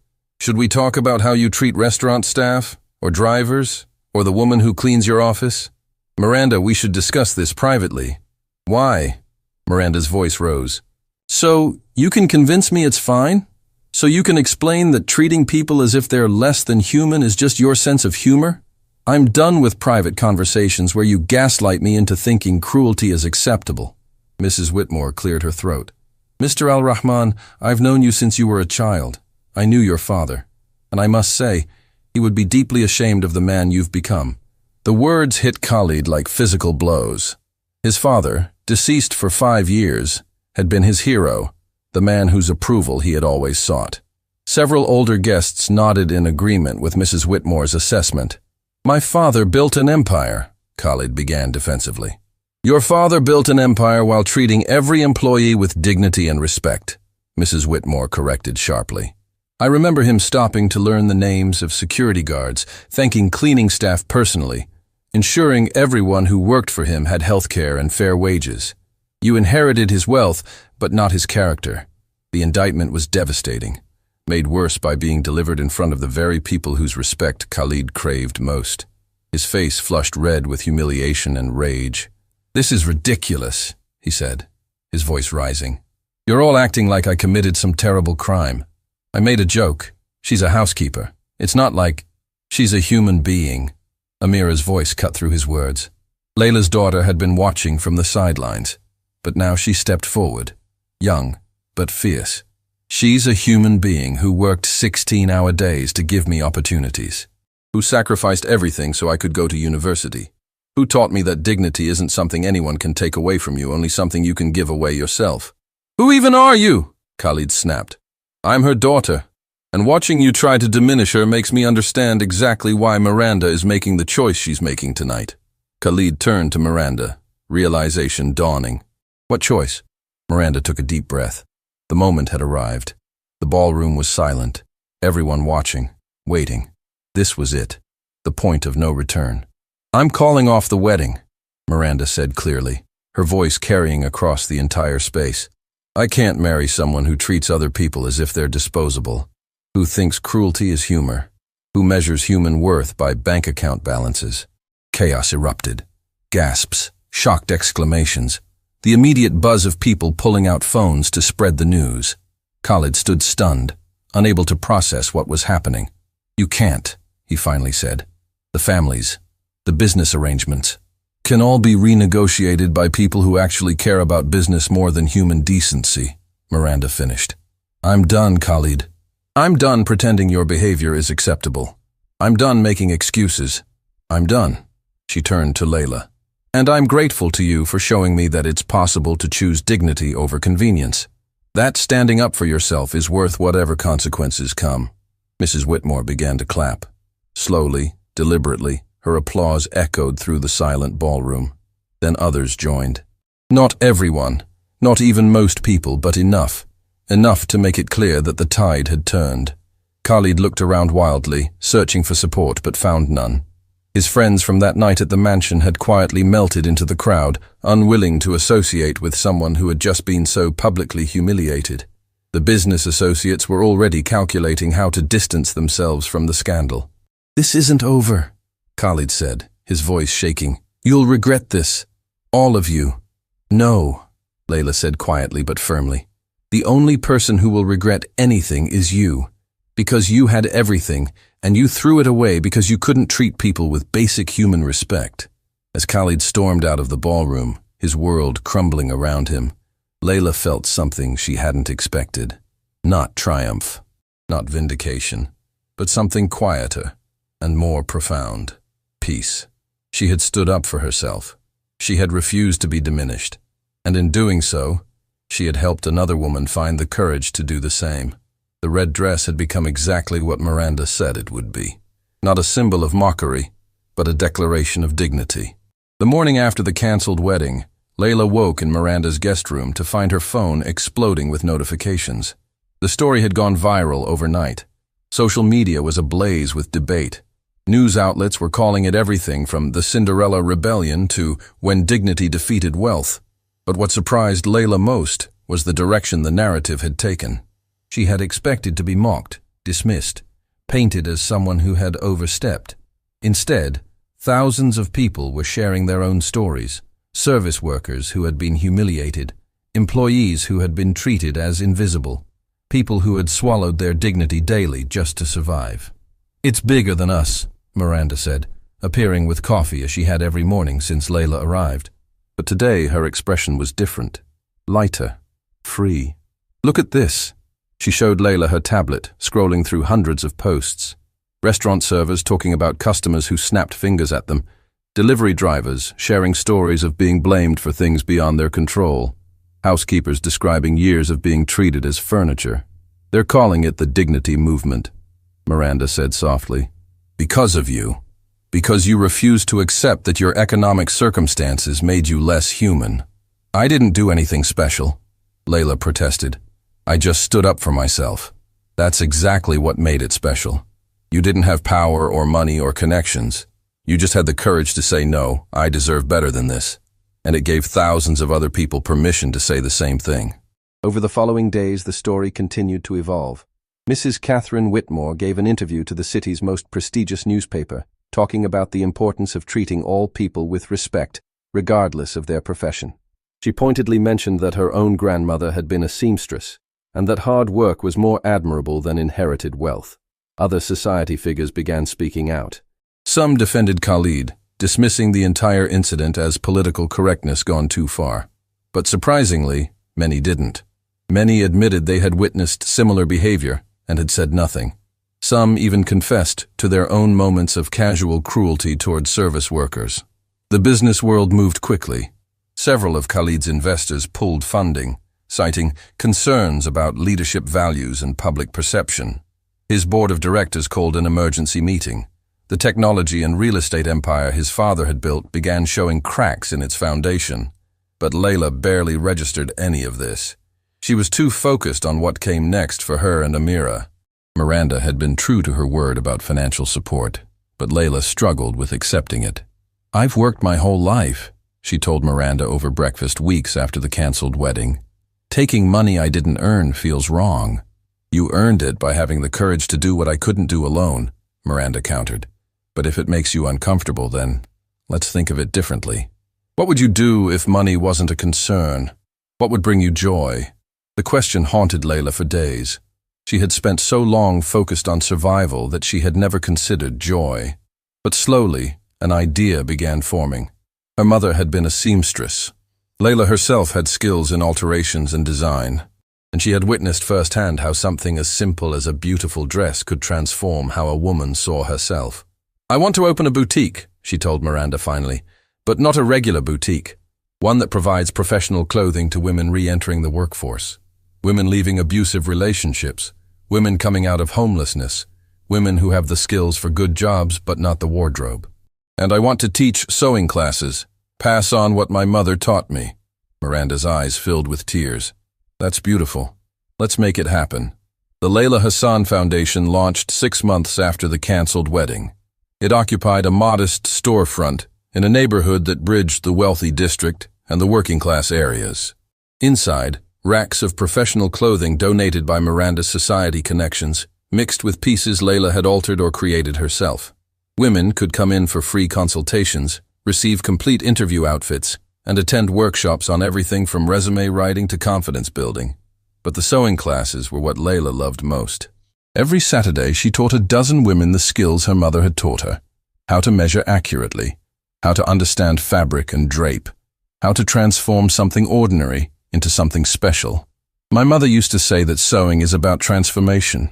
Should we talk about how you treat restaurant staff, or drivers, or the woman who cleans your office? Miranda, we should discuss this privately." "Why?" Miranda's voice rose. "So you can convince me it's fine? So you can explain that treating people as if they're less than human is just your sense of humor? I'm done with private conversations where you gaslight me into thinking cruelty is acceptable." Mrs. Whitmore cleared her throat. "Mr. Al-Rahman, I've known you since you were a child. I knew your father. And I must say, he would be deeply ashamed of the man you've become." The words hit Khalid like physical blows. His father, deceased for 5 years, had been his hero, the man whose approval he had always sought. Several older guests nodded in agreement with Mrs. Whitmore's assessment. "My father built an empire," Khalid began defensively. "Your father built an empire while treating every employee with dignity and respect," Mrs. Whitmore corrected sharply. "I remember him stopping to learn the names of security guards, thanking cleaning staff personally, ensuring everyone who worked for him had health care and fair wages. You inherited his wealth, but not his character." The indictment was devastating, made worse by being delivered in front of the very people whose respect Khalid craved most. His face flushed red with humiliation and rage. "This is ridiculous," he said, his voice rising. "You're all acting like I committed some terrible crime. I made a joke. She's a housekeeper. It's not like she's a human being." Amira's voice cut through his words. Layla's daughter had been watching from the sidelines, but now she stepped forward, young but fierce. "She's a human being who worked 16-hour days to give me opportunities, who sacrificed everything so I could go to university, who taught me that dignity isn't something anyone can take away from you, only something you can give away yourself." "Who even are you?" Khalid snapped. "I'm her daughter, and watching you try to diminish her makes me understand exactly why Miranda is making the choice she's making tonight." Khalid turned to Miranda, realization dawning. "What choice?" Miranda took a deep breath. The moment had arrived. The ballroom was silent, everyone watching, waiting. This was it, the point of no return. "I'm calling off the wedding," Miranda said clearly, her voice carrying across the entire space. "I can't marry someone who treats other people as if they're disposable. Who thinks cruelty is humor? Who measures human worth by bank account balances? Chaos erupted. Gasps, shocked exclamations, the immediate buzz of people pulling out phones to spread the news. Khalid stood stunned, unable to process what was happening. "You can't," he finally said. "The families, the business arrangements, can all be renegotiated by people who actually care about business more than human decency," Miranda finished. "I'm done, Khalid. I'm done pretending your behavior is acceptable. I'm done making excuses. I'm done." She turned to Layla. "And I'm grateful to you for showing me that it's possible to choose dignity over convenience. That standing up for yourself is worth whatever consequences come." Mrs. Whitmore began to clap. Slowly, deliberately, her applause echoed through the silent ballroom. Then others joined. Not everyone, not even most people, but enough. Enough to make it clear that the tide had turned. Khalid looked around wildly, searching for support, but found none. His friends from that night at the mansion had quietly melted into the crowd, unwilling to associate with someone who had just been so publicly humiliated. The business associates were already calculating how to distance themselves from the scandal. "This isn't over," Khalid said, his voice shaking. "You'll regret this. All of you." "No," Layla said quietly but firmly. "The only person who will regret anything is you. Because you had everything, and you threw it away because you couldn't treat people with basic human respect." As Khalid stormed out of the ballroom, his world crumbling around him, Layla felt something she hadn't expected. Not triumph, not vindication, but something quieter and more profound. Peace. She had stood up for herself. She had refused to be diminished. And in doing so, she had helped another woman find the courage to do the same. The red dress had become exactly what Miranda said it would be. Not a symbol of mockery, but a declaration of dignity. The morning after the cancelled wedding, Layla woke in Miranda's guest room to find her phone exploding with notifications. The story had gone viral overnight. Social media was ablaze with debate. News outlets were calling it everything from the Cinderella Rebellion to when dignity defeated wealth. But what surprised Layla most was the direction the narrative had taken. She had expected to be mocked, dismissed, painted as someone who had overstepped. Instead, thousands of people were sharing their own stories. Service workers who had been humiliated, employees who had been treated as invisible, people who had swallowed their dignity daily just to survive. "It's bigger than us," Miranda said, appearing with coffee as she had every morning since Layla arrived. But today her expression was different, lighter, free. "Look at this." She showed Layla her tablet, scrolling through hundreds of posts. Restaurant servers talking about customers who snapped fingers at them. Delivery drivers sharing stories of being blamed for things beyond their control. Housekeepers describing years of being treated as furniture. "They're calling it the dignity movement," Miranda said softly. "Because of you. Because you refused to accept that your economic circumstances made you less human." "I didn't do anything special," Layla protested. "I just stood up for myself. That's exactly what made it special. You didn't have power or money or connections. You just had the courage to say, no, I deserve better than this. And it gave thousands of other people permission to say the same thing." Over the following days, the story continued to evolve. Mrs. Catherine Whitmore gave an interview to the city's most prestigious newspaper, talking about the importance of treating all people with respect, regardless of their profession. She pointedly mentioned that her own grandmother had been a seamstress, and that hard work was more admirable than inherited wealth. Other society figures began speaking out. Some defended Khalid, dismissing the entire incident as political correctness gone too far. But surprisingly, many didn't. Many admitted they had witnessed similar behavior and had said nothing. Some even confessed to their own moments of casual cruelty toward service workers. The business world moved quickly. Several of Khalid's investors pulled funding, citing concerns about leadership values and public perception. His board of directors called an emergency meeting. The technology and real estate empire his father had built began showing cracks in its foundation. But Layla barely registered any of this. She was too focused on what came next for her and Amira. Miranda had been true to her word about financial support, but Layla struggled with accepting it. "I've worked my whole life," she told Miranda over breakfast weeks after the cancelled wedding. "Taking money I didn't earn feels wrong." You earned it by having the courage to do what I couldn't do alone, Miranda countered. But if it makes you uncomfortable, then let's think of it differently. What would you do if money wasn't a concern? What would bring you joy? The question haunted Layla for days. She had spent so long focused on survival that she had never considered joy. But slowly, an idea began forming. Her mother had been a seamstress. Layla herself had skills in alterations and design, and she had witnessed firsthand how something as simple as a beautiful dress could transform how a woman saw herself. "I want to open a boutique," she told Miranda finally, "but not a regular boutique. One that provides professional clothing to women re-entering the workforce. Women leaving abusive relationships. Women coming out of homelessness. Women who have the skills for good jobs but not the wardrobe. And I want to teach sewing classes. Pass on what my mother taught me." Miranda's eyes filled with tears. "That's beautiful. Let's make it happen." The Layla Hassan Foundation launched 6 months after the canceled wedding. It occupied a modest storefront in a neighborhood that bridged the wealthy district and the working-class areas. Inside, racks of professional clothing donated by Miranda's society connections, mixed with pieces Layla had altered or created herself. Women could come in for free consultations, receive complete interview outfits, and attend workshops on everything from resume writing to confidence building. But the sewing classes were what Layla loved most. Every Saturday, she taught a dozen women the skills her mother had taught her: how to measure accurately, how to understand fabric and drape, how to transform something ordinary into something special. "My mother used to say that sewing is about transformation,"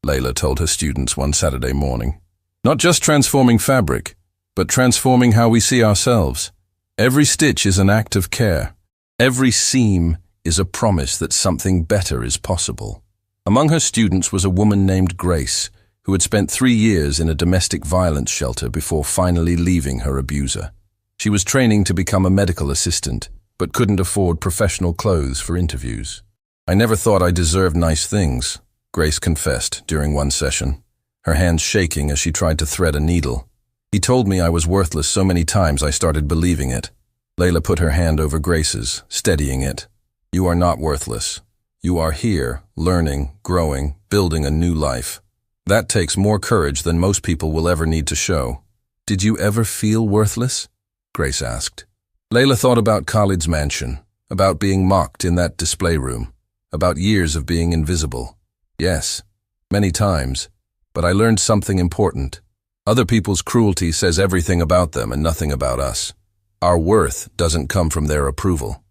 Layla told her students one Saturday morning. "Not just transforming fabric, but transforming how we see ourselves. Every stitch is an act of care. Every seam is a promise that something better is possible." Among her students was a woman named Grace, who had spent 3 years in a domestic violence shelter before finally leaving her abuser. She was training to become a medical assistant, but couldn't afford professional clothes for interviews. "I never thought I deserved nice things," Grace confessed during one session, her hands shaking as she tried to thread a needle. "He told me I was worthless so many times I started believing it." Layla put her hand over Grace's, steadying it. "You are not worthless. You are here, learning, growing, building a new life. That takes more courage than most people will ever need to show." "Did you ever feel worthless?" Grace asked. Layla thought about Khalid's mansion, about being mocked in that display room, about years of being invisible. "Yes, many times, but I learned something important. Other people's cruelty says everything about them and nothing about us. Our worth doesn't come from their approval."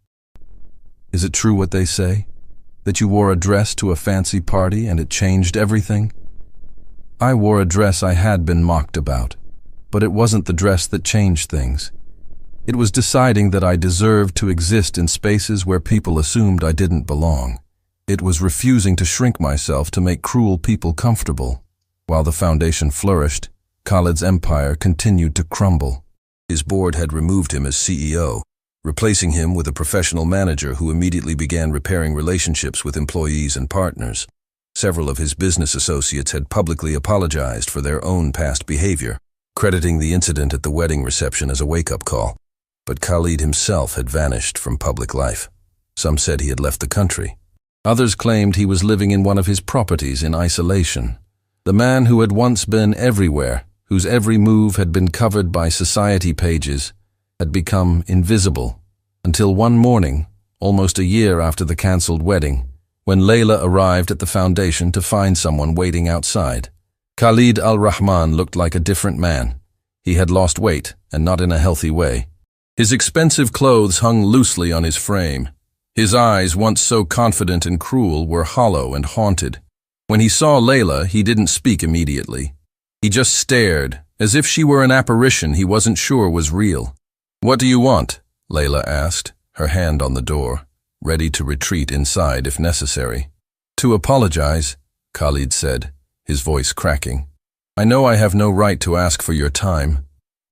"Is it true what they say? That you wore a dress to a fancy party and it changed everything?" "I wore a dress I had been mocked about, but it wasn't the dress that changed things. It was deciding that I deserved to exist in spaces where people assumed I didn't belong. It was refusing to shrink myself to make cruel people comfortable." While the foundation flourished, Khalid's empire continued to crumble. His board had removed him as CEO, replacing him with a professional manager who immediately began repairing relationships with employees and partners. Several of his business associates had publicly apologized for their own past behavior, crediting the incident at the wedding reception as a wake-up call. But Khalid himself had vanished from public life. Some said he had left the country. Others claimed he was living in one of his properties in isolation. The man who had once been everywhere, whose every move had been covered by society pages, had become invisible, until one morning, almost a year after the cancelled wedding, when Layla arrived at the foundation to find someone waiting outside. Khalid al-Rahman looked like a different man. He had lost weight, and not in a healthy way. His expensive clothes hung loosely on his frame. His eyes, once so confident and cruel, were hollow and haunted. When he saw Layla, he didn't speak immediately. He just stared, as if she were an apparition he wasn't sure was real. "What do you want?" Layla asked, her hand on the door, ready to retreat inside if necessary. "To apologize," Khalid said, his voice cracking. "I know I have no right to ask for your time.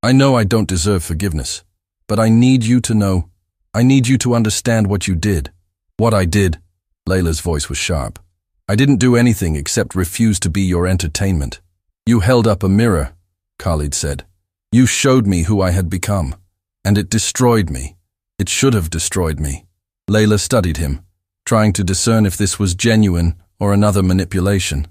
I know I don't deserve forgiveness. But I need you to know. I need you to understand what you did." "What I did?" Layla's voice was sharp. "I didn't do anything except refuse to be your entertainment." "You held up a mirror," Khalid said. "You showed me who I had become, and it destroyed me. It should have destroyed me." Layla studied him, trying to discern if this was genuine or another manipulation,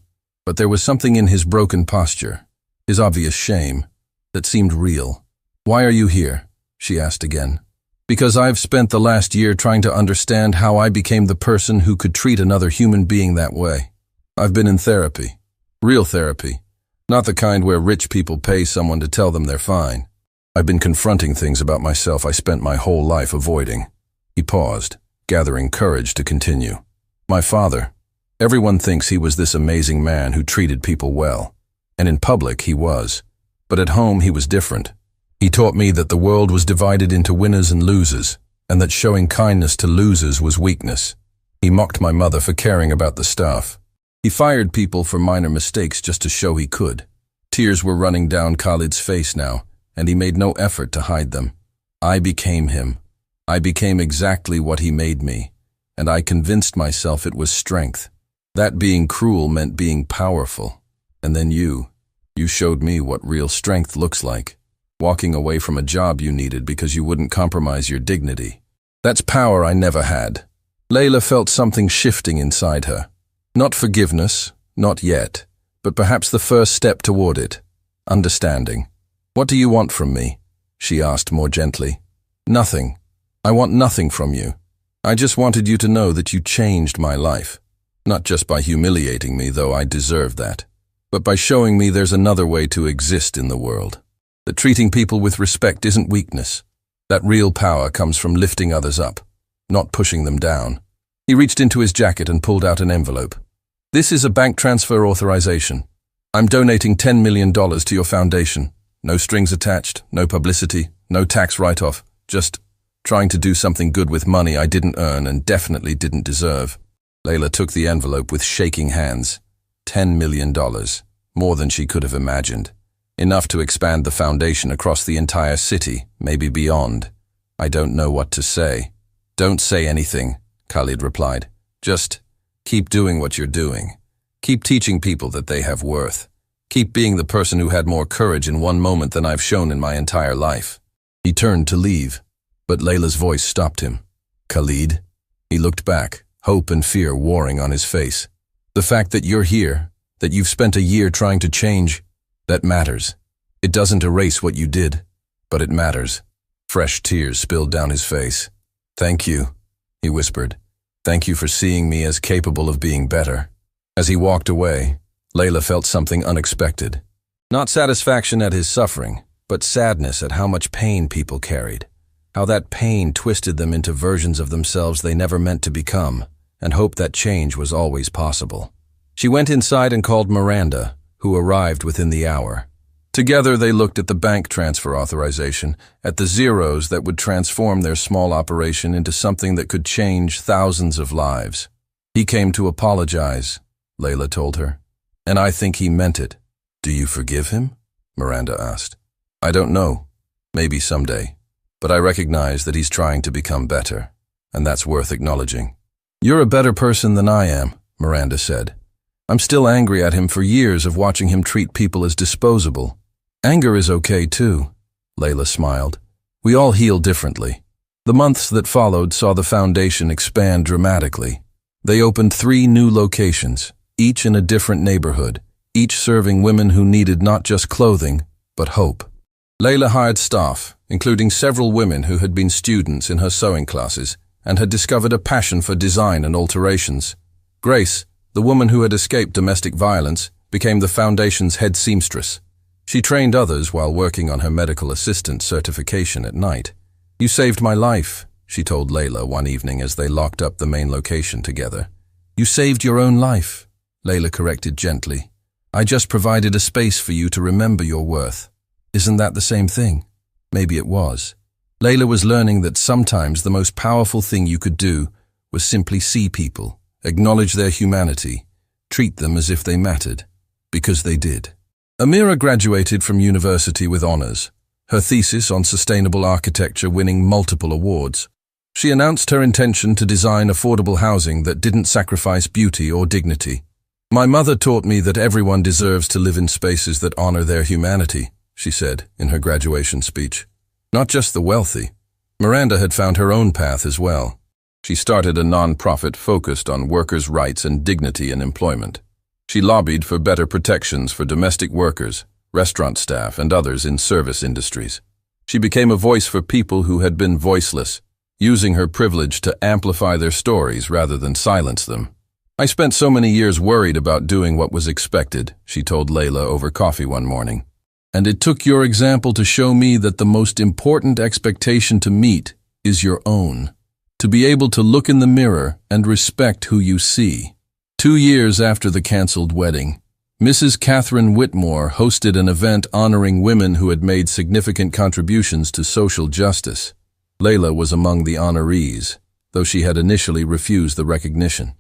but there was something in his broken posture, his obvious shame, that seemed real. "Why are you here?" she asked again. "Because I've spent the last year trying to understand how I became the person who could treat another human being that way. I've been in therapy. Real therapy. Not the kind where rich people pay someone to tell them they're fine. I've been confronting things about myself I spent my whole life avoiding." He paused, gathering courage to continue. "My father. Everyone thinks he was this amazing man who treated people well. And in public he was. But at home he was different. He taught me that the world was divided into winners and losers, and that showing kindness to losers was weakness. He mocked my mother for caring about the staff. He fired people for minor mistakes just to show he could. Tears were running down Khalid's face now, and he made no effort to hide them. I became him. I became exactly what he made me, and I convinced myself it was strength. That being cruel meant being powerful. And then you showed me what real strength looks like. Walking away from a job you needed because you wouldn't compromise your dignity. That's power I never had." Layla felt something shifting inside her. Not forgiveness, not yet, but perhaps the first step toward it. Understanding. "What do you want from me?" she asked more gently. "Nothing. I want nothing from you. I just wanted you to know that you changed my life. Not just by humiliating me, though I deserve that, but by showing me there's another way to exist in the world. That treating people with respect isn't weakness. That real power comes from lifting others up, not pushing them down." He reached into his jacket and pulled out an envelope. "This is a bank transfer authorization. I'm donating $10 million to your foundation. No strings attached, no publicity, no tax write-off. Just trying to do something good with money I didn't earn and definitely didn't deserve." Layla took the envelope with shaking hands. $10 million. More than she could have imagined. Enough to expand the foundation across the entire city, maybe beyond. "I don't know what to say." "Don't say anything," Khalid replied. "Just keep doing what you're doing. Keep teaching people that they have worth. Keep being the person who had more courage in one moment than I've shown in my entire life." He turned to leave, but Layla's voice stopped him. "Khalid?" He looked back, hope and fear warring on his face. "The fact that you're here, that you've spent a year trying to change, that matters. It doesn't erase what you did, but it matters." Fresh tears spilled down his face. "Thank you," he whispered. "Thank you for seeing me as capable of being better." As he walked away, Layla felt something unexpected. Not satisfaction at his suffering, but sadness at how much pain people carried. How that pain twisted them into versions of themselves they never meant to become, and hoped that change was always possible. She went inside and called Miranda, who arrived within the hour. Together they looked at the bank transfer authorization, at the zeros that would transform their small operation into something that could change thousands of lives. "He came to apologize," Layla told her. "And I think he meant it." "Do you forgive him?" Miranda asked. "I don't know. Maybe someday. But I recognize that he's trying to become better, and that's worth acknowledging." "You're a better person than I am," Miranda said. "I'm still angry at him for years of watching him treat people as disposable." "Anger is okay too," Layla smiled. "We all heal differently." The months that followed saw the foundation expand dramatically. They opened 3 new locations, each in a different neighborhood, each serving women who needed not just clothing, but hope. Layla hired staff, including several women who had been students in her sewing classes and had discovered a passion for design and alterations. Grace, the woman who had escaped domestic violence, became the foundation's head seamstress. She trained others while working on her medical assistant certification at night. "You saved my life," she told Layla one evening as they locked up the main location together. "You saved your own life," Layla corrected gently. "I just provided a space for you to remember your worth." Isn't that the same thing? Maybe it was. Layla was learning that sometimes the most powerful thing you could do was simply see people, acknowledge their humanity, treat them as if they mattered, because they did. Amira graduated from university with honors, her thesis on sustainable architecture winning multiple awards. She announced her intention to design affordable housing that didn't sacrifice beauty or dignity. "My mother taught me that everyone deserves to live in spaces that honor their humanity," she said in her graduation speech. "Not just the wealthy." Miranda had found her own path as well. She started a non-profit focused on workers' rights and dignity in employment. She lobbied for better protections for domestic workers, restaurant staff, and others in service industries. She became a voice for people who had been voiceless, using her privilege to amplify their stories rather than silence them. "I spent so many years worried about doing what was expected," she told Layla over coffee one morning. "And it took your example to show me that the most important expectation to meet is your own. To be able to look in the mirror and respect who you see." 2 years after the cancelled wedding, Mrs. Catherine Whitmore hosted an event honoring women who had made significant contributions to social justice. Layla was among the honorees, though she had initially refused the recognition.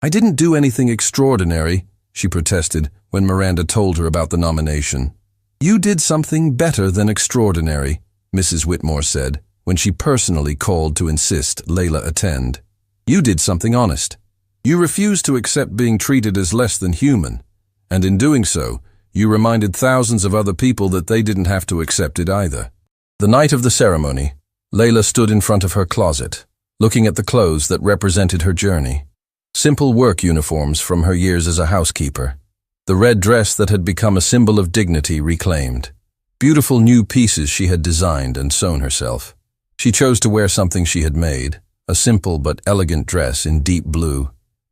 "I didn't do anything extraordinary," she protested when Miranda told her about the nomination. "You did something better than extraordinary," Mrs. Whitmore said when she personally called to insist Layla attend. "You did something honest. You refused to accept being treated as less than human, and in doing so, you reminded thousands of other people that they didn't have to accept it either." The night of the ceremony, Layla stood in front of her closet, looking at the clothes that represented her journey. Simple work uniforms from her years as a housekeeper. The red dress that had become a symbol of dignity reclaimed. Beautiful new pieces she had designed and sewn herself. She chose to wear something she had made, a simple but elegant dress in deep blue.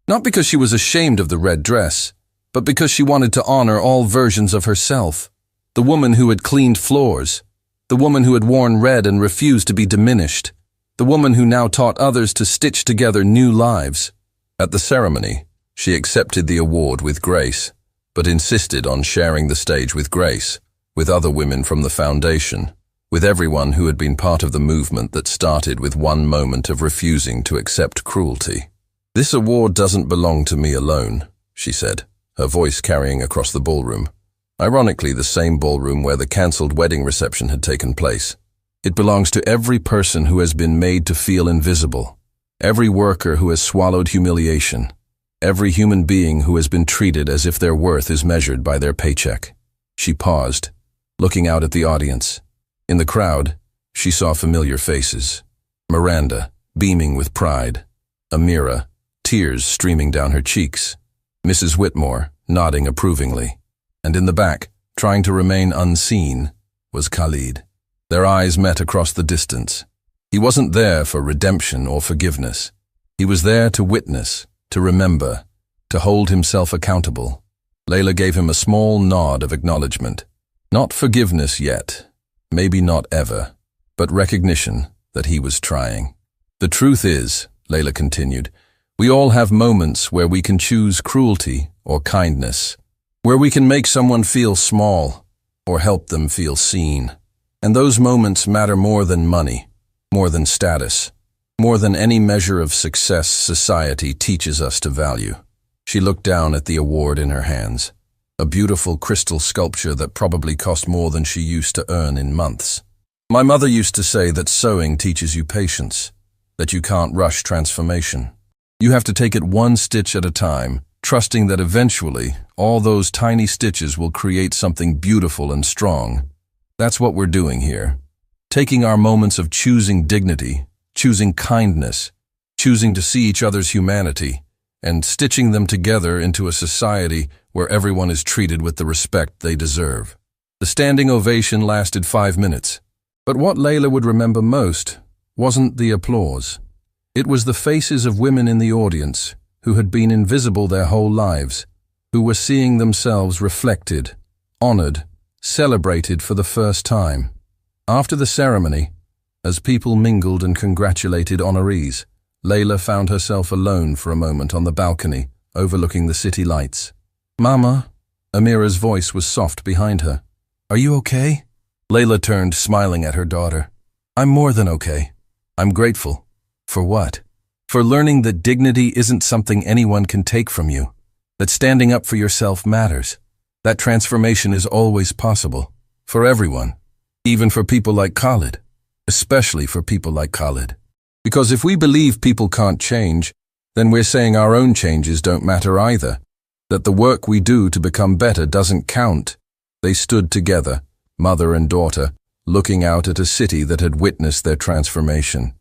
Not because she was ashamed of the red dress, but because she wanted to honor all versions of herself. The woman who had cleaned floors, the woman who had worn red and refused to be diminished, the woman who now taught others to stitch together new lives. At the ceremony, she accepted the award with grace, but insisted on sharing the stage with Grace, with other women from the foundation, with everyone who had been part of the movement that started with one moment of refusing to accept cruelty. "This award doesn't belong to me alone," she said, her voice carrying across the ballroom. Ironically, the same ballroom where the cancelled wedding reception had taken place. "It belongs to every person who has been made to feel invisible, every worker who has swallowed humiliation, every human being who has been treated as if their worth is measured by their paycheck." She paused, looking out at the audience. In the crowd, she saw familiar faces. Miranda, beaming with pride. Amira, tears streaming down her cheeks. Mrs. Whitmore, nodding approvingly. And in the back, trying to remain unseen, was Khalid. Their eyes met across the distance. He wasn't there for redemption or forgiveness. He was there to witness, to remember, to hold himself accountable. Layla gave him a small nod of acknowledgement. Not forgiveness yet, maybe not ever, but recognition that he was trying. "The truth is," Layla continued, "we all have moments where we can choose cruelty or kindness, where we can make someone feel small or help them feel seen. And those moments matter more than money, more than status, more than any measure of success society teaches us to value." She looked down at the award in her hands, a beautiful crystal sculpture that probably cost more than she used to earn in months. "My mother used to say that sewing teaches you patience, that you can't rush transformation. You have to take it one stitch at a time, trusting that eventually all those tiny stitches will create something beautiful and strong. That's what we're doing here. Taking our moments of choosing dignity, choosing kindness, choosing to see each other's humanity, and stitching them together into a society where everyone is treated with the respect they deserve." The standing ovation lasted 5 minutes. But what Layla would remember most wasn't the applause. It was the faces of women in the audience who had been invisible their whole lives, who were seeing themselves reflected, honored, celebrated for the first time. After the ceremony, as people mingled and congratulated honorees, Layla found herself alone for a moment on the balcony, overlooking the city lights. "Mama," Amira's voice was soft behind her. "Are you okay?" Layla turned, smiling at her daughter. "I'm more than okay. I'm grateful." "For what?" "For learning that dignity isn't something anyone can take from you, that standing up for yourself matters, that transformation is always possible, for everyone, even for people like Khalid, especially for people like Khalid. Because if we believe people can't change, then we're saying our own changes don't matter either, that the work we do to become better doesn't count." They stood together, mother and daughter, looking out at a city that had witnessed their transformation.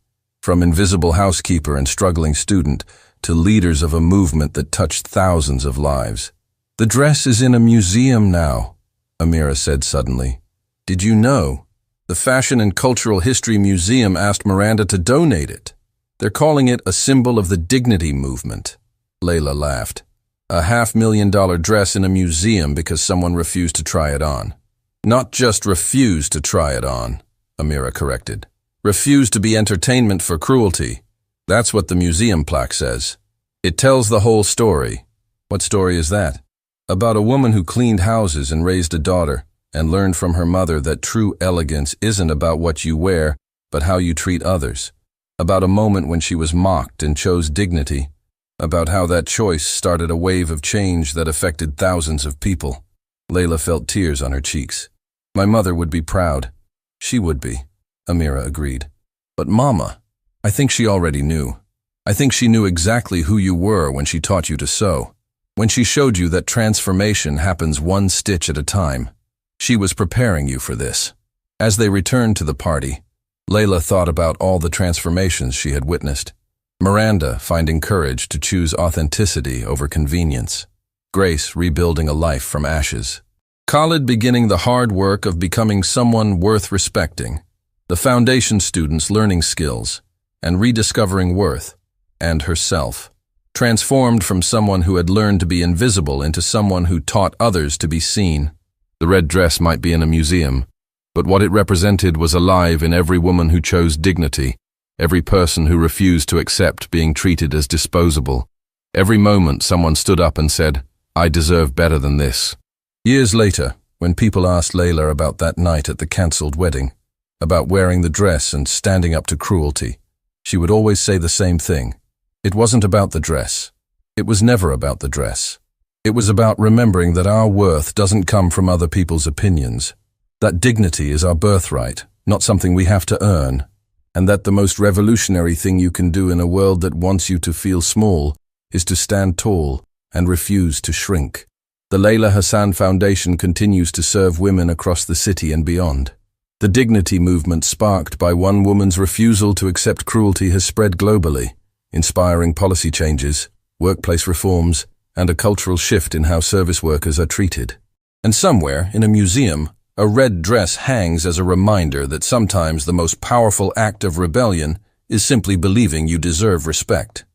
from invisible housekeeper and struggling student to leaders of a movement that touched thousands of lives. "The dress is in a museum now," Amira said suddenly. "Did you know? The Fashion and Cultural History Museum asked Miranda to donate it. They're calling it a symbol of the dignity movement." Layla laughed. "A $500,000 dress in a museum because someone refused to try it on." "Not just refused to try it on," Amira corrected. "Refused to be entertainment for cruelty. That's what the museum plaque says. It tells the whole story." "What story is that?" "About a woman who cleaned houses and raised a daughter, and learned from her mother that true elegance isn't about what you wear, but how you treat others. About a moment when she was mocked and chose dignity. About how that choice started a wave of change that affected thousands of people." Layla felt tears on her cheeks. "My mother would be proud." "She would be," Amira agreed. "But Mama, I think she already knew. I think she knew exactly who you were when she taught you to sew. When she showed you that transformation happens one stitch at a time. She was preparing you for this." As they returned to the party, Layla thought about all the transformations she had witnessed. Miranda finding courage to choose authenticity over convenience. Grace rebuilding a life from ashes. Khalid beginning the hard work of becoming someone worth respecting. The foundation students learning skills and rediscovering worth and herself. Transformed from someone who had learned to be invisible into someone who taught others to be seen. The red dress might be in a museum, but what it represented was alive in every woman who chose dignity, every person who refused to accept being treated as disposable. Every moment someone stood up and said, "I deserve better than this." Years later, when people asked Layla about that night at the cancelled wedding, about wearing the dress and standing up to cruelty, she would always say the same thing. It wasn't about the dress. It was never about the dress. It was about remembering that our worth doesn't come from other people's opinions, that dignity is our birthright, not something we have to earn, and that the most revolutionary thing you can do in a world that wants you to feel small is to stand tall and refuse to shrink. The Layla Hassan Foundation continues to serve women across the city and beyond. The dignity movement sparked by one woman's refusal to accept cruelty has spread globally, inspiring policy changes, workplace reforms, and a cultural shift in how service workers are treated. And somewhere, in a museum, a red dress hangs as a reminder that sometimes the most powerful act of rebellion is simply believing you deserve respect.